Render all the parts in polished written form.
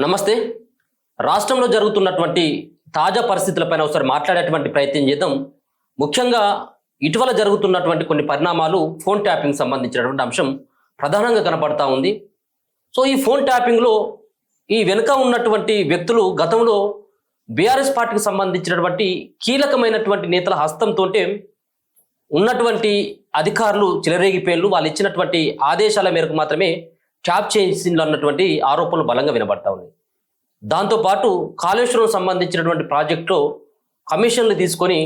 నమస్తే. రాష్ట్రంలో జరుగుతున్నటువంటి తాజా పరిస్థితులపైన ఒకసారి మాట్లాడేటువంటి ప్రయత్నం చేద్దాం. ముఖ్యంగా ఇటీవల జరుగుతున్నటువంటి కొన్ని పరిణామాలు ఫోన్ ట్యాపింగ్ సంబంధించినటువంటి అంశం ప్రధానంగా కనపడతా ఉంది. సో ఈ ఫోన్ ట్యాపింగ్లో ఈ వెనుక ఉన్నటువంటి వ్యక్తులు గతంలో బీఆర్ఎస్ పార్టీకి సంబంధించినటువంటి కీలకమైనటువంటి నేతల హస్తంతో ఉన్నటువంటి అధికారులు చిలరేగిపోయిన వాళ్ళు ఇచ్చినటువంటి ఆదేశాల మేరకు మాత్రమే ట్యాప్ చేసిండ్లు అన్నటువంటి ఆరోపణలు బలంగా వినబడతా ఉన్నాయి. దాంతోపాటు కాళేశ్వరం సంబంధించినటువంటి ప్రాజెక్టులో కమిషన్లు తీసుకొని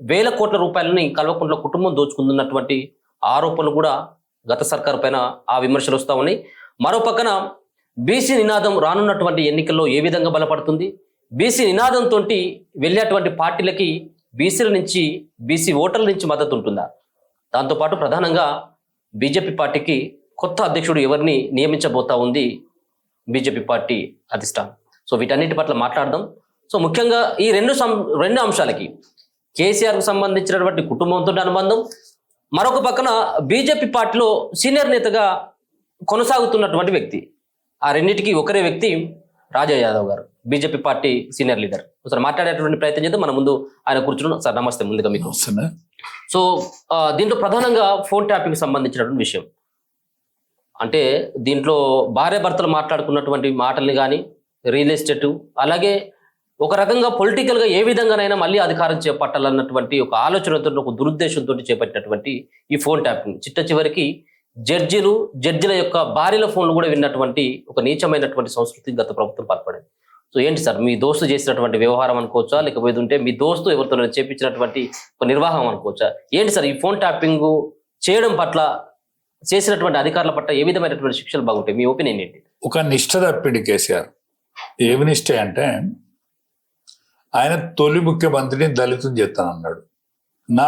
వేల కోట్ల రూపాయలని కల్వకుంట్ల కుటుంబం దోచుకుంటున్నటువంటి ఆరోపణలు కూడా గత సర్కారు పైన ఆ విమర్శలు వస్తూ ఉన్నాయి. మరో పక్కన బీసీ నినాదం రానున్నటువంటి ఎన్నికల్లో ఏ విధంగా బలపడుతుంది, బీసీ నినాదంతో వెళ్ళేటువంటి పార్టీలకి బీసీల నుంచి బీసీ ఓటర్ల నుంచి మద్దతు ఉంటుందా, దాంతోపాటు ప్రధానంగా బీజేపీ పార్టీకి కొత్త అధ్యక్షుడు ఎవరిని నియమించబోతా ఉంది బీజేపీ పార్టీ అధిష్టానం. సో వీటన్నిటి పట్ల మాట్లాడదాం. సో ముఖ్యంగా ఈ రెండు అంశాలకి కేసీఆర్కు సంబంధించినటువంటి కుటుంబంతో అనుబంధం, మరొక పక్కన బీజేపీ పార్టీలో సీనియర్ నేతగా కొనసాగుతున్నటువంటి వ్యక్తి, ఆ రెండింటికి ఒకరే వ్యక్తి రాజా యాదవ్ గారు, బీజేపీ పార్టీ సీనియర్ లీడర్. ఒకసారి మాట్లాడేటువంటి ప్రయత్నం చేద్దాం. మన ముందు ఆయన కూర్చున్నాం. సార్ నమస్తే ముందుగా మీకు. సో దీంట్లో ప్రధానంగా ఫోన్ ట్యాపింగ్ సంబంధించినటువంటి విషయం అంటే దీంట్లో భార్య భర్తలు మాట్లాడుకున్నటువంటి మాటల్ని కానీ రియల్ ఎస్టేట్, అలాగే ఒక రకంగా పొలిటికల్గా ఏ విధంగానైనా మళ్ళీ అధికారం చేపట్టాలన్నటువంటి ఒక ఆలోచనతో ఒక దురుద్దేశంతో చేపట్టినటువంటి ఈ ఫోన్ ట్యాపింగ్ చిట్ట చివరికి జడ్జిల యొక్క భార్యల ఫోన్లు కూడా విన్నటువంటి ఒక నీచమైనటువంటి సంస్కృతికి గత ప్రభుత్వం పాల్పడింది. సో ఏంటి సార్, మీ దోస్తు చేసినటువంటి వ్యవహారం అనుకోవచ్చా, లేకపోతే ఉంటే మీ దోస్తు ఎవరితో చేపించినటువంటి ఒక నిర్వాహం అనుకోవచ్చా? ఏంటి సార్ ఈ ఫోన్ ట్యాపింగ్ చేయడం పట్ల చేసినటువంటి అధికారుల పట్ల ఏ విధమైనటువంటి శిక్షలు బాగుంటాయి, మీ ఒపీనియన్ ఏంటి? ఒక నిష్ఠ తప్పిడి కేసీఆర్. ఏమి నిష్ఠ అంటే ఆయన తొలి ముఖ్యమంత్రిని దళితం చేస్తానన్నాడు. నా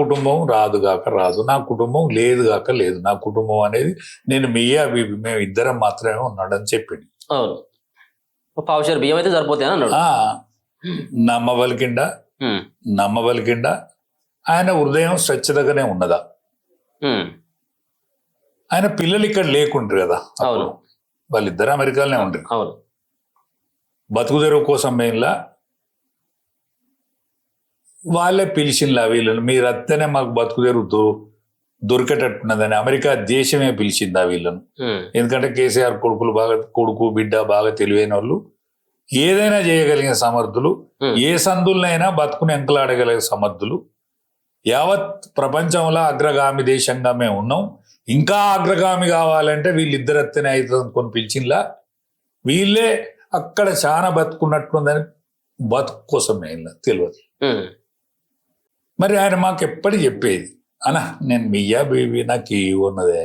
కుటుంబం రాదుగాక రాదు, నా కుటుంబం లేదుగాక లేదు, నా కుటుంబం అనేది నేను మియా బీబీ మేము ఇద్దరం మాత్రమే ఉన్నాడని చెప్పింది. అవును, పావుషేరు బియ్యం అయితే సరిపోతాయని అన్నాడు. నమ్మబలికిండా ఆయన హృదయం స్వచ్ఛతగానే ఉన్నదా? ఆయన పిల్లలు ఇక్కడ లేకుంటారు కదా, వాళ్ళిద్దరు అమెరికాలోనే ఉంటారు. బతుకు తెరువు కోసం మెయిన్లా వాళ్ళే పిలిచిండ్లా వీళ్ళని, మీరు అత్తనే మాకు బతుకు తెరువు దొరికేటట్టున్నదని అమెరికా దేశమే పిలిచిందా వీళ్ళను. ఎందుకంటే కేసీఆర్ కొడుకు బిడ్డ బాగా తెలివైన వాళ్ళు, ఏదైనా చేయగలిగిన సమర్థులు, ఏ సందులనైనా బతుకుని ఎంకలాడగలిగే సమర్థులు. యావత్ ప్రపంచంలో అగ్రగామి దేశంగా మేము ఉన్నాం, ఇంకా అగ్రగామి కావాలంటే వీళ్ళిద్దరు అత్తనే అవుతుంది కొని పిలిచిండ్లా. వీళ్ళే అక్కడ చాలా బతుకున్నట్టుందని బతుకు కోసం తెలియదు. మరి ఆయన మాకు ఎప్పటి చెప్పేది, అనా నేను మియా బేబీ నాకు ఉన్నదే,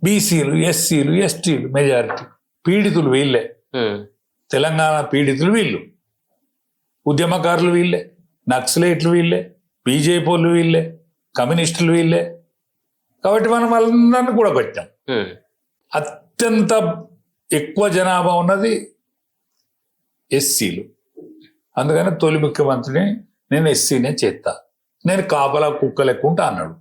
బీసీలు ఎస్సీలు ఎస్టీలు మెజారిటీ పీడితులు వీళ్ళే, తెలంగాణ పీడితులు వీళ్ళు, ఉద్యమకారులు వీళ్ళే, నక్సలైట్లు వీళ్ళే, బీజేపీ వాళ్ళు వీళ్ళే, కమ్యూనిస్టులు వీళ్ళే. కాబట్టి మనం వాళ్ళందరినీ కూడా పెట్టాం. అత్యంత ఎక్కువ జనాభా ఉన్నది ఎస్సీలు. అందుకని తొలి ముఖ్యమంత్రిని నేను ఎస్సీనే చేస్తా, నేను కాపలా కుక్క లెక్కుంటా అన్నాడు.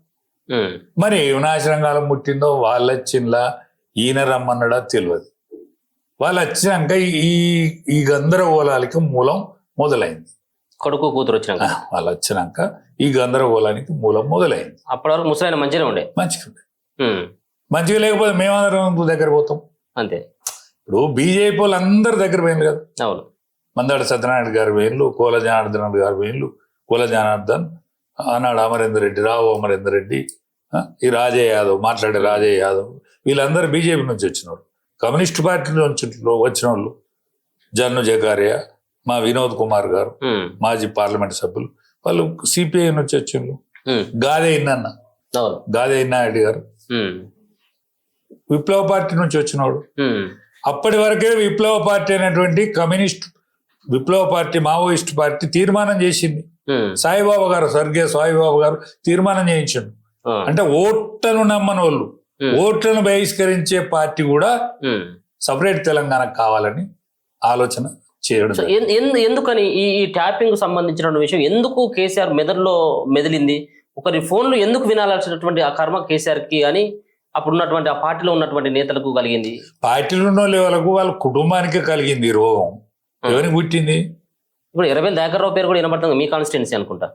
మరి ఏ వినాశనంగాలం ముట్టిందో వాళ్ళు వచ్చిందా ఈయన రమ్మన్నాడా తెలియదు. వాళ్ళు వచ్చినాక ఈ గందరగోళాలకి మూలం మొదలైంది. కొడుకు కూతురు వచ్చినాక వాళ్ళు వచ్చినాక ఈ గందరగోళానికి మూలం మొదలైంది. అప్పటి వరకు ముసలాయన మంచిగా ఉండే, మంచిగా లేకపోతే మేమందరం దగ్గర పోతాం అంతే. ఇప్పుడు బీజేపీ వాళ్ళు అందరి దగ్గర పోయింది కదా. అవును, మందాడి సత్యనారాయణ గారి వేళ్ళు, కోల జనార్దన్ గారి వేళ్ళు, కోల జనార్దన్, ఆనాడు అమరేందర్ రెడ్డి, రావు అమరేందర్ రెడ్డి, ఈ రాజయ్య యాదవ్, మాట్లాడే రాజయ్య యాదవ్, వీళ్ళందరూ బీజేపీ నుంచి వచ్చినవాళ్ళు. కమ్యూనిస్ట్ పార్టీ నుంచి వచ్చిన వాళ్ళు జన్ను జకారియా, మా వినోద్ కుమార్ గారు, మాజీ పార్లమెంట్ సభ్యులు, వాళ్ళు సిపిఐ నుంచి వచ్చిండ్రు. గాదే ఇన్నారెడ్డి గారు విప్లవ పార్టీ నుంచి వచ్చినవాడు. అప్పటి వరకే విప్లవ పార్టీ అనేటువంటి కమ్యూనిస్ట్ విప్లవ పార్టీ, మావోయిస్ట్ పార్టీ తీర్మానం చేసింది. సాయిబాబా గారు, స్వర్గీయ సాయిబాబా గారు తీర్మానం చేయించాడు. అంటే ఓట్లను నమ్మని వాళ్ళు, ఓట్లను బహిష్కరించే పార్టీ కూడా సపరేట్ తెలంగాణ కావాలని ఆలోచన చేయడం. ఎందుకని ఈ ట్యాపింగ్ సంబంధించిన విషయం ఎందుకు కేసీఆర్ మెదడులో మెదిలింది? ఒకరి ఫోన్లు ఎందుకు వినాల్సినటువంటి ఆ కర్మ కేసీఆర్ కి అని అప్పుడు ఉన్నటువంటి ఆ పార్టీలో ఉన్నటువంటి నేతలకు కలిగింది? పార్టీలో ఉన్న లెవెలకు వాళ్ళ కుటుంబానికే కలిగింది ఈ రోగం. ఎవరికి పుట్టింది? ఇప్పుడు ఎర్రబెల్లి దయాకర్ రావు పేరు కూడా వినబడుతుంది, మీ కాన్స్టిట్యున్సీ అనుకుంటా.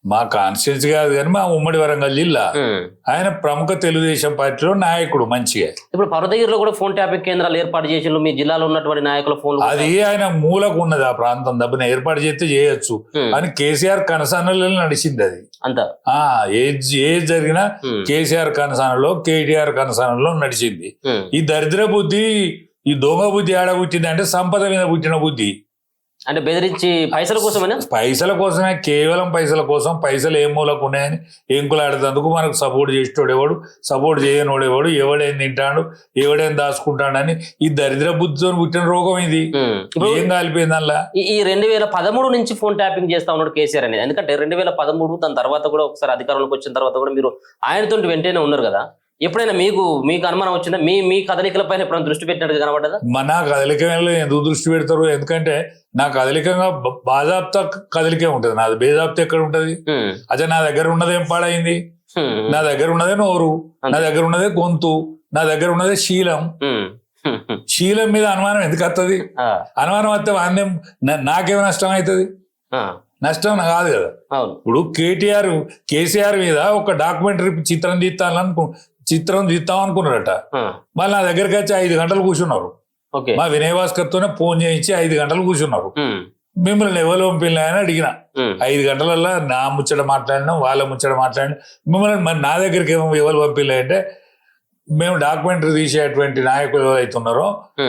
మా కాన్స్టిట్యూన్సీ కాదు కానీ మా ఉమ్మడి వరంగల్ జిల్లా. ఆయన ప్రముఖ తెలుగుదేశం పార్టీలో నాయకుడు మంచిగా. ఇప్పుడు పర్వతగిరిలో కూడా ఫోన్ ట్యాపింగ్ కేంద్రాలు ఏర్పాటు చేసి మీ జిల్లాలో ఉన్నటువంటి నాయకుల ఫోన్ అది ఆయన మూలకు ఉన్నది ఆ ప్రాంతం దబ్బున ఏర్పాటు చేస్తే చేయొచ్చు అని కేసీఆర్ కనసానలో నడిచింది అది అంతా. ఏది జరిగినా కేసీఆర్ కనసానలో కేటీఆర్ కనసానలో నడిచింది. ఈ దరిద్ర బుద్ధి, ఈ దొంగ బుద్ధి ఆడ పుట్టింది అంటే సంపద మీద పుట్టిన బుద్ధి. అంటే బెదిరించి పైసల కోసమేనా? పైసల కోసమే, కేవలం పైసల కోసం. పైసలు ఏ మూలకు ఉన్నాయని ఎంకులాడేందుకు మనకు సపోర్ట్ చేసేటోడేవాడు, సపోర్ట్ చేయనోడేవాడు, ఎవడేం తింటాడు, ఎవడేం దాచుకుంటాడని ఈ దరిద్ర బుద్ధితో పుట్టిన రోగం ఇది. ఏం కాలిపోయింది అలా. ఈ 2013 నుంచి ఫోన్ ట్యాపింగ్ చేస్తా ఉన్నాడు కేసీఆర్ అనేది. ఎందుకంటే 2013 దాని తర్వాత కూడా ఒకసారి అధికారంలోకి వచ్చిన తర్వాత కూడా మీరు ఆయనతో వెంటనే ఉన్నారు కదా. ఎప్పుడైనా మీకు అనుమానం వచ్చిందా? మీ కదలికల పైన ఎప్పుడైనా దృష్టి పెట్టినట్టు కనబడ్డదా? నా కదలికలో ఎందుకు దృష్టి పెడతారు? ఎందుకంటే నా కదలికంగా బాజాప్తా కదలికే ఉంటది, నాది బేజాప్తా ఎక్కడ ఉంటది? అదే నా దగ్గర ఉన్నదేం పాడైంది? నా దగ్గర ఉన్నదే నోరు, నా దగ్గర ఉన్నదే గొంతు, నా దగ్గర ఉన్నదే శీలం. శీలం మీద అనుమానం ఎందుకు వస్తుంది? అనుమానం వస్తే వాందేం నాకేం నష్టం అవుతుంది? నష్టం కాదు కదా. ఇప్పుడు కేసీఆర్ మీద ఒక డాక్యుమెంటరీ చిత్రం తీస్తాం అనుకున్నారట. మళ్ళీ నా దగ్గరికి వచ్చి 5 గంటలు కూర్చున్నారు. మా వినయ్ భాస్కర్ తోనే ఫోన్ చేయించి 5 గంటలు కూర్చున్నారు. మిమ్మల్ని ఎవరు పంపిల్లా అని అడిగిన. 5 గంటలలో నా ముచ్చట మాట్లాడినాం, వాళ్ళ ముచ్చట మాట్లాడినా. మిమ్మల్ని మరి నా దగ్గరికి ఎవరు పంపిల్లా అంటే, మేము డాక్యుమెంటరీ తీసేటువంటి నాయకులు ఎవరైతే ఉన్నారో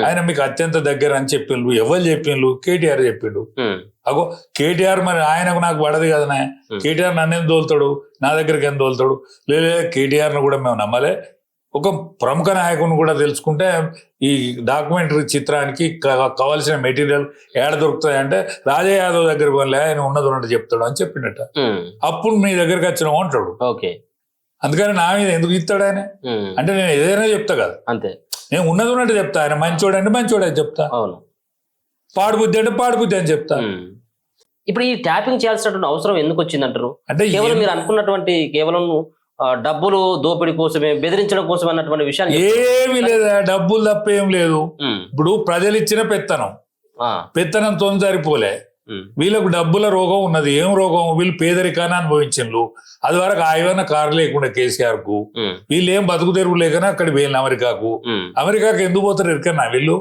ఆయన మీకు అత్యంత దగ్గర అని చెప్పిండ్రు. ఎవరు చెప్పిండ్రు? కేటీఆర్ చెప్పిండు. అగో కేటీఆర్ మరి ఆయనకు నాకు పడదు కదా. కేటీఆర్ నన్నేం తోలుతాడు, నా దగ్గరికి ఏం తోలుతాడు? లేదా కేటీఆర్ను కూడా మేము నమ్మలే. ఒక ప్రముఖ నాయకుని కూడా తెలుసుకుంటే ఈ డాక్యుమెంటరీ చిత్రానికి కావాల్సిన మెటీరియల్ ఏడ దొరుకుతాయి అంటే రాజా యాదవ్ దగ్గర పోలే, ఆయన ఉన్నది చెప్తాడు అని చెప్పిండట. అప్పుడు మీ దగ్గరికి వచ్చినావు అంటాడు. అందుకని నా మీద ఎందుకు ఇస్తాడు ఆయన అంటే నేను ఏదైనా చెప్తా కదా. అంతే, నేను ఉన్నది ఉన్నట్టు చెప్తా. ఆయన మంచోడు అంటే మంచోడు అని చెప్తా, పాడుబుద్ధి అంటే పాడుబుద్ధి అని చెప్తా. ఇప్పుడు ఈ ట్యాపింగ్ చేయాల్సినటువంటి అవసరం ఎందుకు వచ్చిందంటారు? అంటే కేవలం మీరు అనుకున్నటువంటి కేవలం డబ్బులు దోపిడీ కోసమే, బెదిరించడం కోసం అన్నటువంటి విషయాలు ఏమీ లేదా. డబ్బులు తప్ప ఏం లేదు. ఇప్పుడు ప్రజలు ఇచ్చిన పెత్తనంతో సరిపోలే. వీళ్ళకు డబ్బుల రోగం ఉన్నది. ఏం రోగం? వీళ్ళు పేదరికాన్ని అనుభవించిండ్రు. అది వరకు ఆయవన్న కారు లేకుండా కేసీఆర్ కు. వీళ్ళు ఏం బతుకు తెరువు లేకనే అక్కడ వీళ్ళని అమెరికాకు ఎందుకు పోతారు ఎక్కన్నా? వీళ్ళు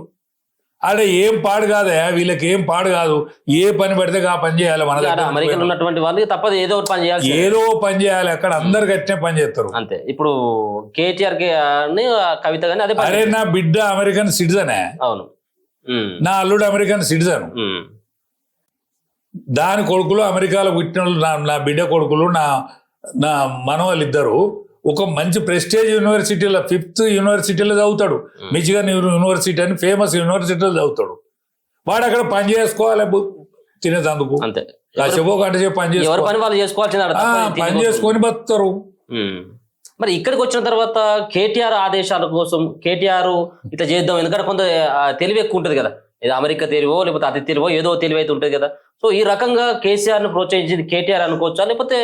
ఆడ ఏం పాడు కాదా, వీళ్ళకి ఏం పాడు కాదు. ఏ పని పడితే ఆ పని చేయాలి. మన అమెరికాలో ఉన్నటువంటి వాళ్ళకి తప్పదు, ఏదో పని చేయాలి, ఏదో పని చేయాలి. అక్కడ అందరు గట్టినే పని చేస్తారు. అంతే. ఇప్పుడు కేటీఆర్ కవిత గానీ అదే, అరే నా బిడ్డ అమెరికన్ సిటిజనే, అవును, నా అల్లుడు అమెరికన్ సిటిజన్, దాని కొడుకులు అమెరికాలో పుట్టిన వాళ్ళు, నా బిడ్డ కొడుకులు, నా మనవాళ్ళు ఇద్దరు ఒక మంచి ప్రెస్టేజ్ యూనివర్సిటీలో 5th యూనివర్సిటీలో చదువుతాడు. మిచిగన్ యూనివర్సిటీ అని ఫేమస్ యూనివర్సిటీలో చదువుతాడు. వాడు అక్కడ పని చేసుకోవాలి తినేదందుకు. అంతే, కాసేపు గంట సేపు పని చేసుకొని బతుకుతారు. మరి ఇక్కడికి వచ్చిన తర్వాత కేటీఆర్ ఆదేశాల కోసం కేటీఆర్ ఇట్లా చేద్దాం, ఎందుకంటే కొంత తెలివి ఎక్కువ ఉంటుంది కదా. ఏదో అమెరికా తెలివో లేకపోతే అతి తెలివో ఏదో తెలివి అయితే ఉంటుంది కదా. సో ఈ రకంగా కేసీఆర్ ను ప్రోత్సహించింది కేటీఆర్ అనుకోవచ్చా, లేకపోతే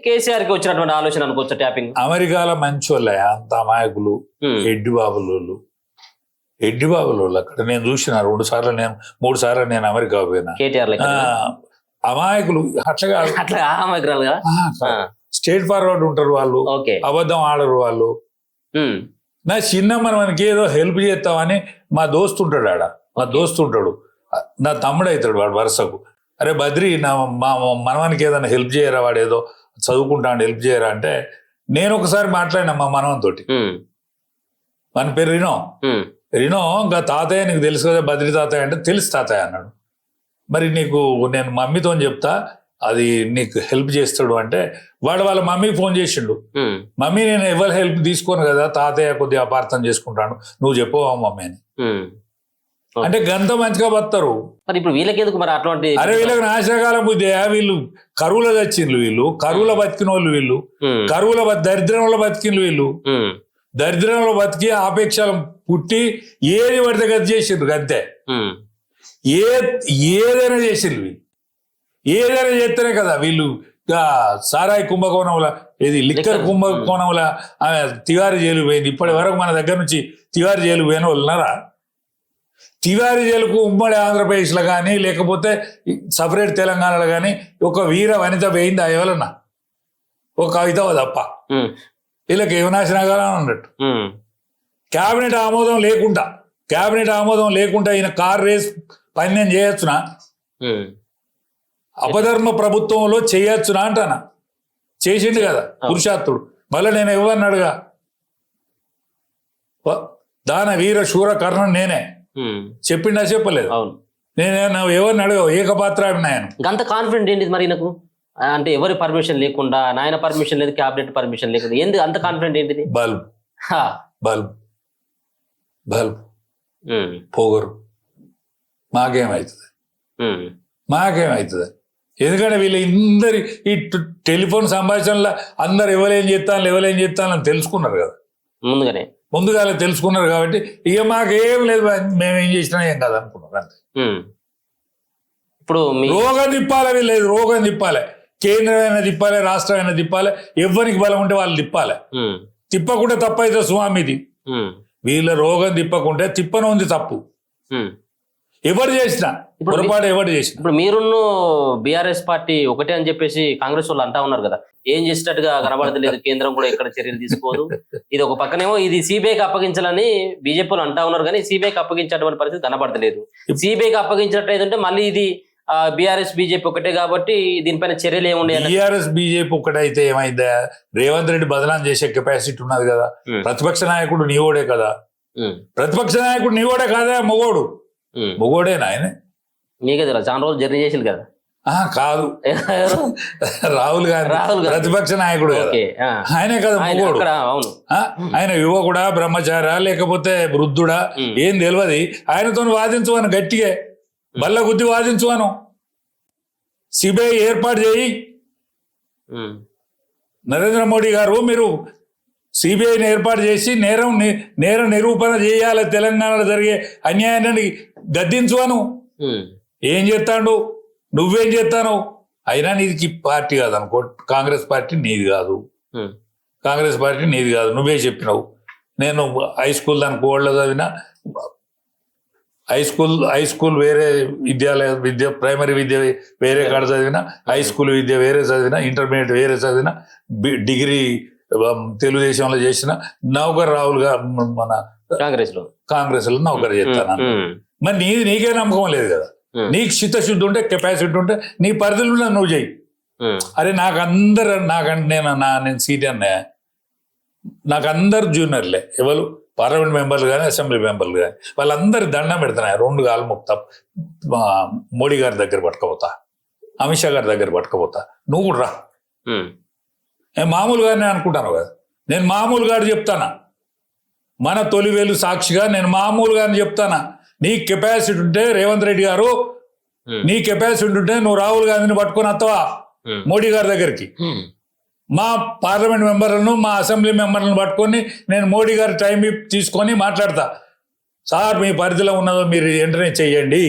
కేసీఆర్ కి వచ్చినటువంటి ఆలోచన అనుకోవచ్చా ట్యాపింగ్? అమెరికాలో మంచి వాళ్ళ అంత అమాయకులు, ఎడ్డి బాబులు అక్కడ నేను చూసిన 2 సార్లు, 3 సార్లు నేను అమెరికా పోయినా. కేటీఆర్ అమాయకులు అట్లా అమాయకురాలు కదా. స్ట్రేట్ ఫార్వర్డ్ ఉంటారు వాళ్ళు, అబద్ధం ఆడరు వాళ్ళు. నా చిన్న మనకి ఏదో హెల్ప్ చేస్తామని మా దోస్తు ఉంటాడు నా తమ్ముడు అవుతాడు వాడు వరుసకు. అరే బద్రి, మా మనవానికి ఏదైనా హెల్ప్ చేయరా, వాడు ఏదో చదువుకుంటాడు హెల్ప్ చేయరా అంటే, నేను ఒకసారి మాట్లాడినా మా మనవంతో. మన పేరు రినో ఇంకా తాతయ్య నీకు తెలుసు కదా బద్రి తాతయ్య అంటే, తెలుసు తాతయ్య అన్నాడు. మరి నీకు నేను మమ్మీతో చెప్తా, అది నీకు హెల్ప్ చేస్తాడు అంటే, వాడు వాళ్ళ మమ్మీకి ఫోన్ చేసిండు. మమ్మీ నేను ఎవరి హెల్ప్ తీసుకోను కదా, తాతయ్య కొద్దిగా అపార్థం చేసుకుంటాను, నువ్వు చెప్పవా మమ్మీ అని. అంటే గంత మంచిగా బతారు. మరి ఇప్పుడు వీళ్ళకి ఎందుకు మరి అటువంటి? అరే వీళ్ళకి నాశకాలం బుద్ధి. వీళ్ళు కరువులో చచ్చిండ్రు, వీళ్ళు కరువులో బతికిన వాళ్ళు, వీళ్ళు దరిద్రంలో బతికిండ్రు, వీళ్ళు దరిద్రంలో బతికి ఆపేక్షలు పుట్టి ఏది పడితే గది చేసిండ్రు. అంతే, ఏదైనా చేసిండ్రు. వీళ్ళు ఏదైనా చేస్తేనే కదా వీళ్ళు సారాయి కుంభకోణంల ఇది లిక్కర్ కుంభకోణంల ఆమె తివారీ జైలు పోయింది. ఇప్పటి వరకు మన దగ్గర నుంచి తివారీ జైలు పోయిన వాళ్ళు ఉన్నారా? తివారీ జైలుకు ఉమ్మడి ఆంధ్రప్రదేశ్లో కానీ లేకపోతే సపరేట్ తెలంగాణలో కానీ ఒక వీర వనిత పోయింది ఎవరన్నా? ఒక కవిత తప్ప. వీళ్ళకి ఏమనాశనగానే ఉన్నట్టు. క్యాబినెట్ ఆమోదం లేకుండా ఈయన కార్ రేస్ పని నేను చేయొచ్చునా? అపధర్మ ప్రభుత్వంలో చేయొచ్చునా అంటానా? చేసిండు కదా పురుషాత్తుడు. మళ్ళీ నేను ఎవరన్నాడుగా దాన వీర శూర కర్ణం నేనే చెప్పిండా చెప్పలేదు. నేను ఎవరిని అడగవు ఏకపాత్రాభినయను. అంత కాన్ఫిడెంట్ ఏంటి మరి నాకు? అంటే ఎవరి పర్మిషన్ లేకుండా, నాయన పర్మిషన్ లేదు, క్యాబినెట్ పర్మిషన్ లేకుండా ఎందుకు అంత కాన్ఫిడెంట్ ఏంటిది? బల్బ్ పొగరు మాకేమవుతుంది? ఎందుకంటే వీళ్ళు ఇందరి ఈ టెలిఫోన్ సంభాషణలో అందరు ఎవరేం చేస్తాను తెలుసుకున్నారు కదా, ముందుగా తెలుసుకున్నారు. కాబట్టి ఇక మాకేం లేదు, మేమేం చేసినా ఏం కాదు అనుకున్నారు అంతే. ఇప్పుడు రోగం తిప్పాలి, కేంద్రమైనా తిప్పాలి, రాష్ట్రమైనా తిప్పాలి, ఎవరికి బలం ఉంటే వాళ్ళు తిప్పాలి. తిప్పకుంటే తప్పైతే స్వామిది. వీళ్ళ రోగం తిప్పకుంటే తిప్పను ఉంది తప్పు. ఎవరు చేసినా పొరపాటు ఎవరు చేసిన. ఇప్పుడు మీరున్న బీఆర్ఎస్ పార్టీ ఒకటే అని చెప్పేసి కాంగ్రెస్ వాళ్ళు అంటా ఉన్నారు కదా, ఏం చేసినట్టుగా కనబడతలేదు, కేంద్రం కూడా ఎక్కడ చర్యలు తీసుకోదు. ఇది ఒక పక్కనేమో ఇది సిబిఐకి అప్పగించాలని బీజేపీ వాళ్ళు అంటా ఉన్నారు, కానీ సిబిఐకి అప్పగించేటువంటి పరిస్థితి కనబడతలేదు. సిబిఐకి అప్పగించినట్టు మళ్ళీ ఇది బీఆర్ఎస్ బీజేపీ ఒకటే కాబట్టి దీనిపైన చర్యలు ఏముండే? బీఆర్ఎస్ బీజేపీ ఒకటే అయితే ఏమైందా? రేవంత్ రెడ్డి బదనాం చేసే కెపాసిటీ ఉన్నది కదా. ప్రతిపక్ష నాయకుడు నీవోడే కదా, కాదా? మొగోడేనా ఆయన? నీకే తెలియదు, చాలా రోజులు జర్నీ చేసి కదా. కాదు, రాహుల్ గాంధీ ప్రతిపక్ష నాయకుడు కదా, ఆయనే కదా మొగోడు. ఆయన యువకుడా, బ్రహ్మచారా, లేకపోతే వృద్ధుడా ఏం తెలియదు. ఆయనతో వాదించువాను, గట్టిగా బల్ల గుద్ది వాదించువాను. సిబిఐ ఏర్పాటు చేయి నరేంద్ర మోడీ గారు, మీరు సిబిఐని ఏర్పాటు చేసి నేర నిరూపణ చేయాలి. తెలంగాణలో జరిగే అన్యాయాన్ని గద్దించువాను. ఏం చేస్తాడు? నువ్వేం చేస్తాను? అయినా నీది పార్టీ కాదు అనుకో, కాంగ్రెస్ పార్టీ నీది కాదు, నువ్వే చెప్పినావు. నేను హై స్కూల్ దానికి ఓళ్ళ చదివినా, హై స్కూల్ వేరే ప్రైమరీ విద్య వేరే కాడ చదివినా, హై స్కూల్ విద్య వేరే చదివినా, ఇంటర్మీడియట్ వేరే చదివినా, డిగ్రీ తెలుగుదేశంలో చేసిన నౌకర్ రాహుల్గా మన కాంగ్రెస్ లో నౌకర్ చేస్తాను. మరి నీకే నమ్మకం లేదు కదా. నీకు చిత్తశుద్ధి ఉంటే, కెపాసిటీ ఉంటే నీ పరిధిలో నువ్వు చెయ్యి. అరే నేను సీనియర్నే, నాకు అందరు జూనియర్లే. ఎవరు పార్లమెంట్ మెంబర్లు కానీ అసెంబ్లీ మెంబర్లు కానీ వాళ్ళందరి దండం పెడుతున్నాయి. 2 కాలు మొక్తా, మోడీ గారి దగ్గర పట్టుకపోతా, అమిత్ షా గారి దగ్గర పట్టుకపోతా, నువ్వు కూడా రా. నేను మామూలుగానే అనుకుంటాను కదా, నేను మామూలుగా చెప్తానా, మన తొలివేలు సాక్షిగా నేను మామూలుగానే చెప్తానా. నీ కెపాసిటీ ఉంటే రేవంత్ రెడ్డి గారు, నీ కెపాసిటీ ఉంటే నువ్వు రాహుల్ గాంధీని పట్టుకొని వస్తావా మోడీ గారి దగ్గరికి. మా పార్లమెంట్ మెంబర్లను, మా అసెంబ్లీ మెంబర్లను పట్టుకొని నేను మోడీ గారి టైం తీసుకొని మాట్లాడతా. సార్, మీ పరిధిలో ఉన్నదో మీరు వెంటనే చెయ్యండి.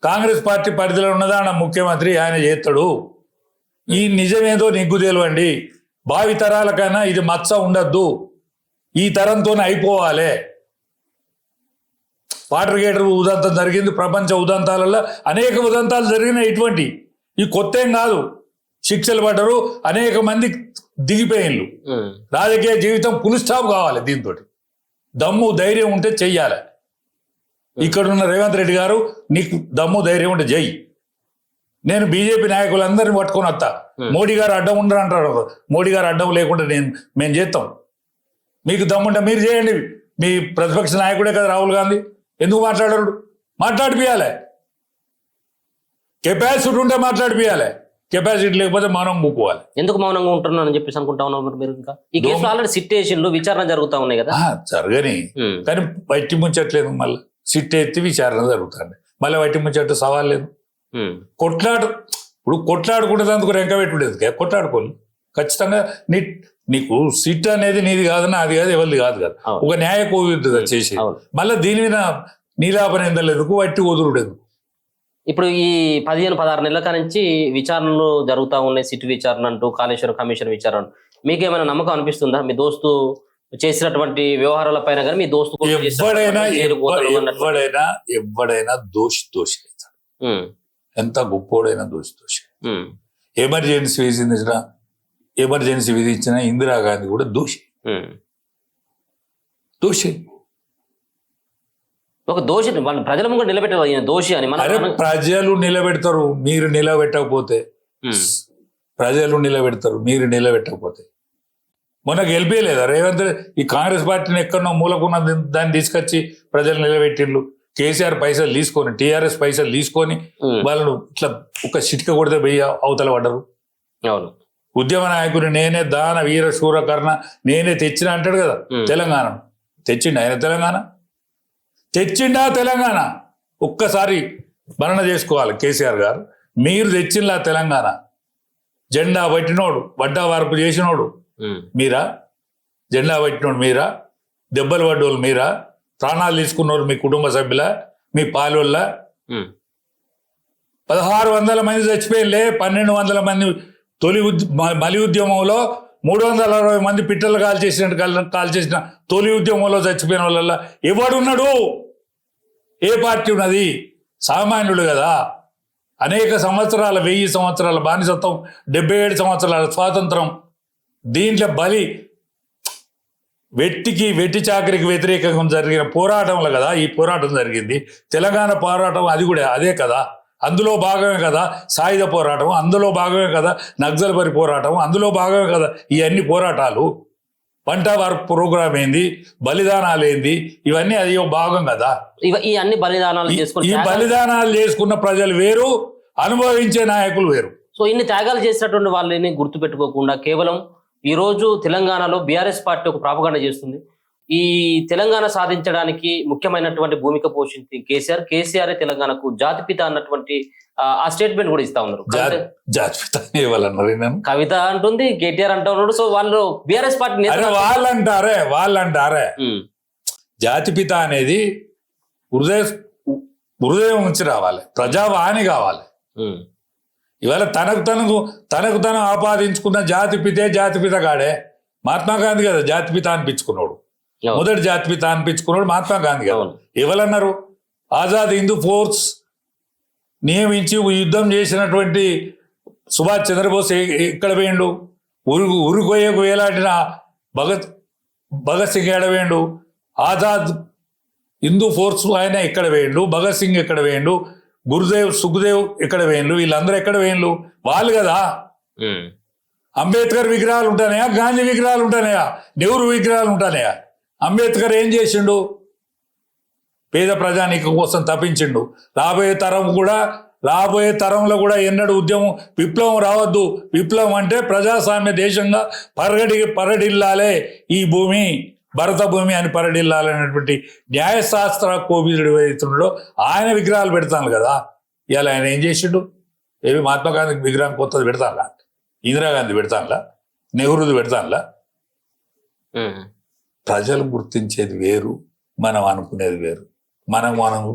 కాంగ్రెస్ పార్టీ పరిధిలో ఉన్నదా నా ముఖ్యమంత్రి, ఆయన చేస్తాడు. ఈ నిజమేదో నిగ్గు తెలియండి. భావి తరాలకైనా ఇది మచ్చ ఉండద్దు, ఈ తరంతోనే అయిపోవాలి. వాటర్ గేటర్ ఉదంతం జరిగింది, ప్రపంచ ఉదంతాలలో అనేక ఉదంతాలు జరిగినాయి. ఇటువంటి ఈ కొత్త ఏం కాదు. శిక్షలు పడ్డరు, అనేక మంది దిగిపోయిన్లు. రాజకీయ జీవితం ఫుల్ స్టాప్ కావాలి. దీంతో దమ్ము ధైర్యం ఉంటే చెయ్యాలి. ఇక్కడున్న రేవంత్ రెడ్డి గారు, నీకు దమ్ము ధైర్యం ఉంటే చెయ్యి. నేను బీజేపీ నాయకులందరినీ పట్టుకొని వస్తా. మోడీ గారు అడ్డం ఉండరు అంటారు. మోడీ గారు అడ్డం లేకుండా మేము చేస్తాం. మీకు దమ్ముంటే మీరు చేయండి. మీ ప్రతిపక్ష నాయకుడే కదా రాహుల్ గాంధీ, ఎందుకు మాట్లాడరు? మాట్లాడిపియాలి. కెపాసిటీ ఉంటే మాట్లాడిపియాలి. కెపాసిటీ లేకపోతే మౌనం కూకోవాలి. ఎందుకు మౌనంగా ఉంటున్నారని చెప్పేసి అనుకుంటా ఉన్నారు మీరు? ఇంకా ఈ కేసులో ఆల్రెడీ సిట్యుయేషన్లు విచారణ జరుగుతూ ఉన్నాయి కదా. జరగని, కానీ బయటి ముంచట్లేదు. మళ్ళీ సిట్ ఎత్తి విచారణ జరుగుతుంది. మళ్ళీ బయటి ముంచట్టు సవాల్ లేదు. ఇప్పుడు కొట్లాడుకుంటేందుకు రెంక పెట్టుడేది, కొట్లాడుకోవాలి. ఖచ్చితంగా నీకు సిట్ అనేది నీది కాదన్నా, అది కాదు ఎవరిది కాదు కదా. ఒక న్యాయ కోవిద్దు చేసి మళ్ళీ దీని మీద నీలాపన ఎందుకు వట్టి వదులుడేందుకు? ఇప్పుడు ఈ 15-16 నెలల నుంచి విచారణలు జరుగుతూ ఉన్నాయి. సిట్ విచారణ అంటూ, కాళేశ్వరం కమిషన్ విచారణ. మీకేమైనా నమ్మకం అనిపిస్తుందా మీ దోస్తు చేసినటువంటి వ్యవహారాల పైన? కానీ మీ దోస్తు కూడా ఎవడైనా దోషి అవుతాడు. ఎంత గొప్పోడైనా దోషి. ఎమర్జెన్సీ విధించిన ఇందిరాగాంధీ కూడా దోషి. ఒక దోషి వాళ్ళు ప్రజల ముందు నిలబెట్టారు, ఈయన దోషి అని. ప్రజలు నిలబెడతారు, మీరు నిలబెట్టకపోతే. మొన్న గెలిపేయలేదా రేవంత్? ఈ కాంగ్రెస్ పార్టీని ఎక్కడో మూలకున్న దాన్ని తీసుకొచ్చి ప్రజలు నిలబెట్టిళ్ళు. కేసీఆర్ పైసలు తీసుకొని, టీఆర్ఎస్ పైసలు తీసుకొని వాళ్ళను ఇట్లా ఒక చిటిక కొడితే పోయి అవతల పడ్డరు. అవును, ఉద్యమ నాయకుని నేనే దాన వీర శూరకర్ణ నేనే తెచ్చిన అంటాడు కదా. తెలంగాణ తెచ్చిండు ఆయన. తెలంగాణ ఒక్కసారి భరణ చేసుకోవాలి కేసీఆర్ గారు. మీరు తెచ్చిండ్లా తెలంగాణ? జెండా పట్టినోడు, వడ్డా వార్పు చేసినోడు మీరా? జెండా పట్టినోడు మీరా? దెబ్బలు పడ్డోళ్ళు మీరా? ప్రాణాలు తీసుకున్నోళ్ళు మీ కుటుంబ సభ్యుల, మీ పాలోళ్ళ? 1600 మంది చచ్చిపోయిలే. 1200 మంది తొలి మలి ఉద్యమంలో 360 మంది పిట్టలు కాల్చేసిన తొలి ఉద్యమంలో చచ్చిపోయిన వాళ్ళ ఎవడున్నాడు? ఏ పార్టీ ఉన్నది? సామాన్యుడు కదా. అనేక సంవత్సరాల 1000 సంవత్సరాల బానిసత్వం, 77 సంవత్సరాల స్వాతంత్రం, దీంట్లో బలి వెట్టి చాకరికి వ్యతిరేకంగా జరిగిన పోరాటంలో కదా ఈ పోరాటం జరిగింది. తెలంగాణ పోరాటం అది కూడా అదే కదా. అందులో భాగమే కదా సాయుధ పోరాటం, అందులో భాగమే కదా నక్సల్బరి పోరాటం, అందులో భాగమే కదా ఈ అన్ని పోరాటాలు. పంట వార్పు ప్రోగ్రాం ఏంది, బలిదానాలు ఏంది, ఇవన్నీ అది భాగం కదా. ఈ అన్ని బలిదానాలు చేసుకున్న ప్రజలు వేరు, అనుభవించే నాయకులు వేరు. సో ఇన్ని త్యాగాలు చేసినటువంటి వాళ్ళని గుర్తు పెట్టుకోకుండా కేవలం ఈ రోజు తెలంగాణలో బీఆర్ఎస్ పార్టీ ఒక ప్రాపగాండా చేస్తుంది. ఈ తెలంగాణ సాధించడానికి ముఖ్యమైనటువంటి భూమిక పోషించి కేసీఆర్ తెలంగాణకు జాతిపిత అన్నటువంటి ఆ స్టేట్మెంట్ కూడా ఇస్తా ఉన్నారు. కవిత అంటుంది, కేటీఆర్ అంటా ఉన్నాడు. సో వాళ్ళు బీఆర్ఎస్ పార్టీ వాళ్ళంటారే జాతిపిత అనేది హృదయం నుంచి రావాలి, ప్రజావాణి కావాలి. ఇవాళ తనకు ఆపాదించుకున్న జాతిపిత గాడే మహాత్మా గాంధీ కదా జాతిపిత అనిపించుకున్నాడు. మొదటి జాతిపిత అనిపించుకున్నాడు మహాత్మా గాంధీ కదా. ఎవరన్నారు? ఆజాద్ హిందూ ఫోర్స్ నియమించి యుద్ధం చేసినటువంటి సుభాష్ చంద్రబోస్ ఎక్కడ వేయండు? ఉరుగొయ్యకు వేలాడిన భగత్ సింగ్ ఎక్కడ వేయండు? ఆజాద్ హిందూ ఫోర్స్ ఆయన ఎక్కడ వేయండు? భగత్ సింగ్ ఎక్కడ వేయండు? గురుదేవ్, సుఖదేవ్ ఎక్కడ వేయండు? వీళ్ళందరూ ఎక్కడ వేయండు? వాళ్ళు కదా. అంబేద్కర్ విగ్రహాలు ఉంటానయా? గాంధీ విగ్రహాలు ఉంటానయా? నెహ్రూ విగ్రహాలు ఉంటానయా? అంబేద్కర్ ఏం చేసిండు? పేద ప్రజానీకం కోసం తప్పించిండు. రాబోయే తరంలో కూడా ఎన్నడూ విప్లవం రావద్దు. విప్లవం అంటే ప్రజాస్వామ్య దేశంగా పరడిల్లాలే ఈ భూమి, భరత భూమి అని పరడిల్లాలనేటువంటి న్యాయశాస్త్ర కోవిదుడు ఏదైతున్నాడో ఆయన విగ్రహాలు పెడతాను కదా. ఇవాళ ఆయన ఏం చేసిండు? ఏవి మహాత్మా గాంధీ విగ్రహం కొత్తది పెడతానులా, ఇందిరాగాంధీ పెడతానులా, నెహ్రూది పెడతానులా. ప్రజలు గుర్తించేది వేరు, మనం అనుకునేది వేరు. మనం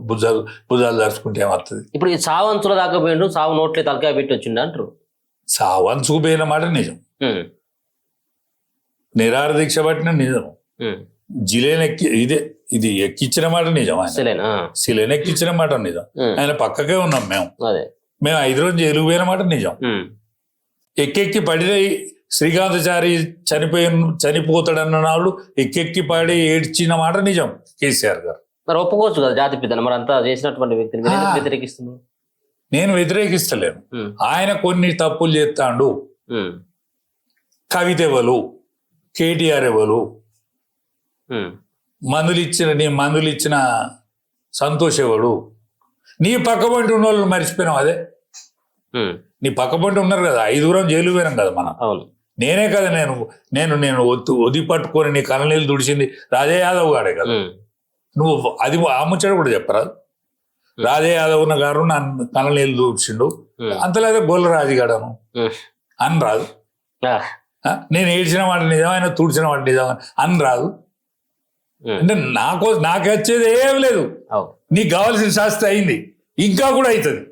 భుజాలు దర్చుకుంటే ఏమవుతుంది? ఇప్పుడు ఈ సావు అంచుల దాకా పోయిండు, సావు నోట్లే తలకాయ పెట్టి వచ్చిండు అంటారు. సావు అంచుకు పోయిన మాట నిజం, నిరాహార దీక్ష పట్టిన నిజం, జిలేన్ ఇది ఎక్కించిన మాట నిజం, శిలేన్ ఎక్కించిన మాట నిజం. ఆయన పక్కకే ఉన్నాం మేము 5 రోజులు జైలుకు పోయిన మాట నిజం. ఎక్కెక్కి పడిన శ్రీకాంతచారి చనిపోతాడన్న నాడు ఎక్కెక్కి పడి ఏడ్చిన మాట నిజం కేసీఆర్ గారు. మరి ఒప్పుకోవచ్చు కదా జాతిపితను, మరి అంతా చేసినటువంటి వ్యక్తిని వ్యతిరేకిస్తున్నారు. నేను వ్యతిరేకిస్తలేను. ఆయన కొన్ని తప్పులు చేస్తాడు. కవిత ఎవరు, కేటీఆర్ ఎవరు, మందులు ఇచ్చిన సంతోష్ ఎవడు, నీ పక్కబంటి ఉన్న వాళ్ళు మర్చిపోయినాం. అదే నీ పక్కబంటి ఉన్నారు కదా, 5 జైలు పోయినాం కదా మనం. నేనే కదా నేను ఒది పట్టుకొని నీ కళ్ళనీళ్ళు తుడిచింది రాజా యాదవ్ గాడే కదా. నువ్వు అది ఆ ముచ్చట కూడా చెప్పరాదు. రాజా యాదవ్ గారు నా కళ్ళనీళ్ళు తుడిచిండు, అంతలేదా గొల్లరాజు గాడను అని రాదు. నేను ఏడ్చిన మాట నిజం, ఆయన తుడిచిన మాట నిజం అని రాదు. అంటే నాకు వచ్చేది ఏం లేదు. నీకు కావాల్సిన శాస్త్రి అయింది, ఇంకా కూడా అవుతుంది.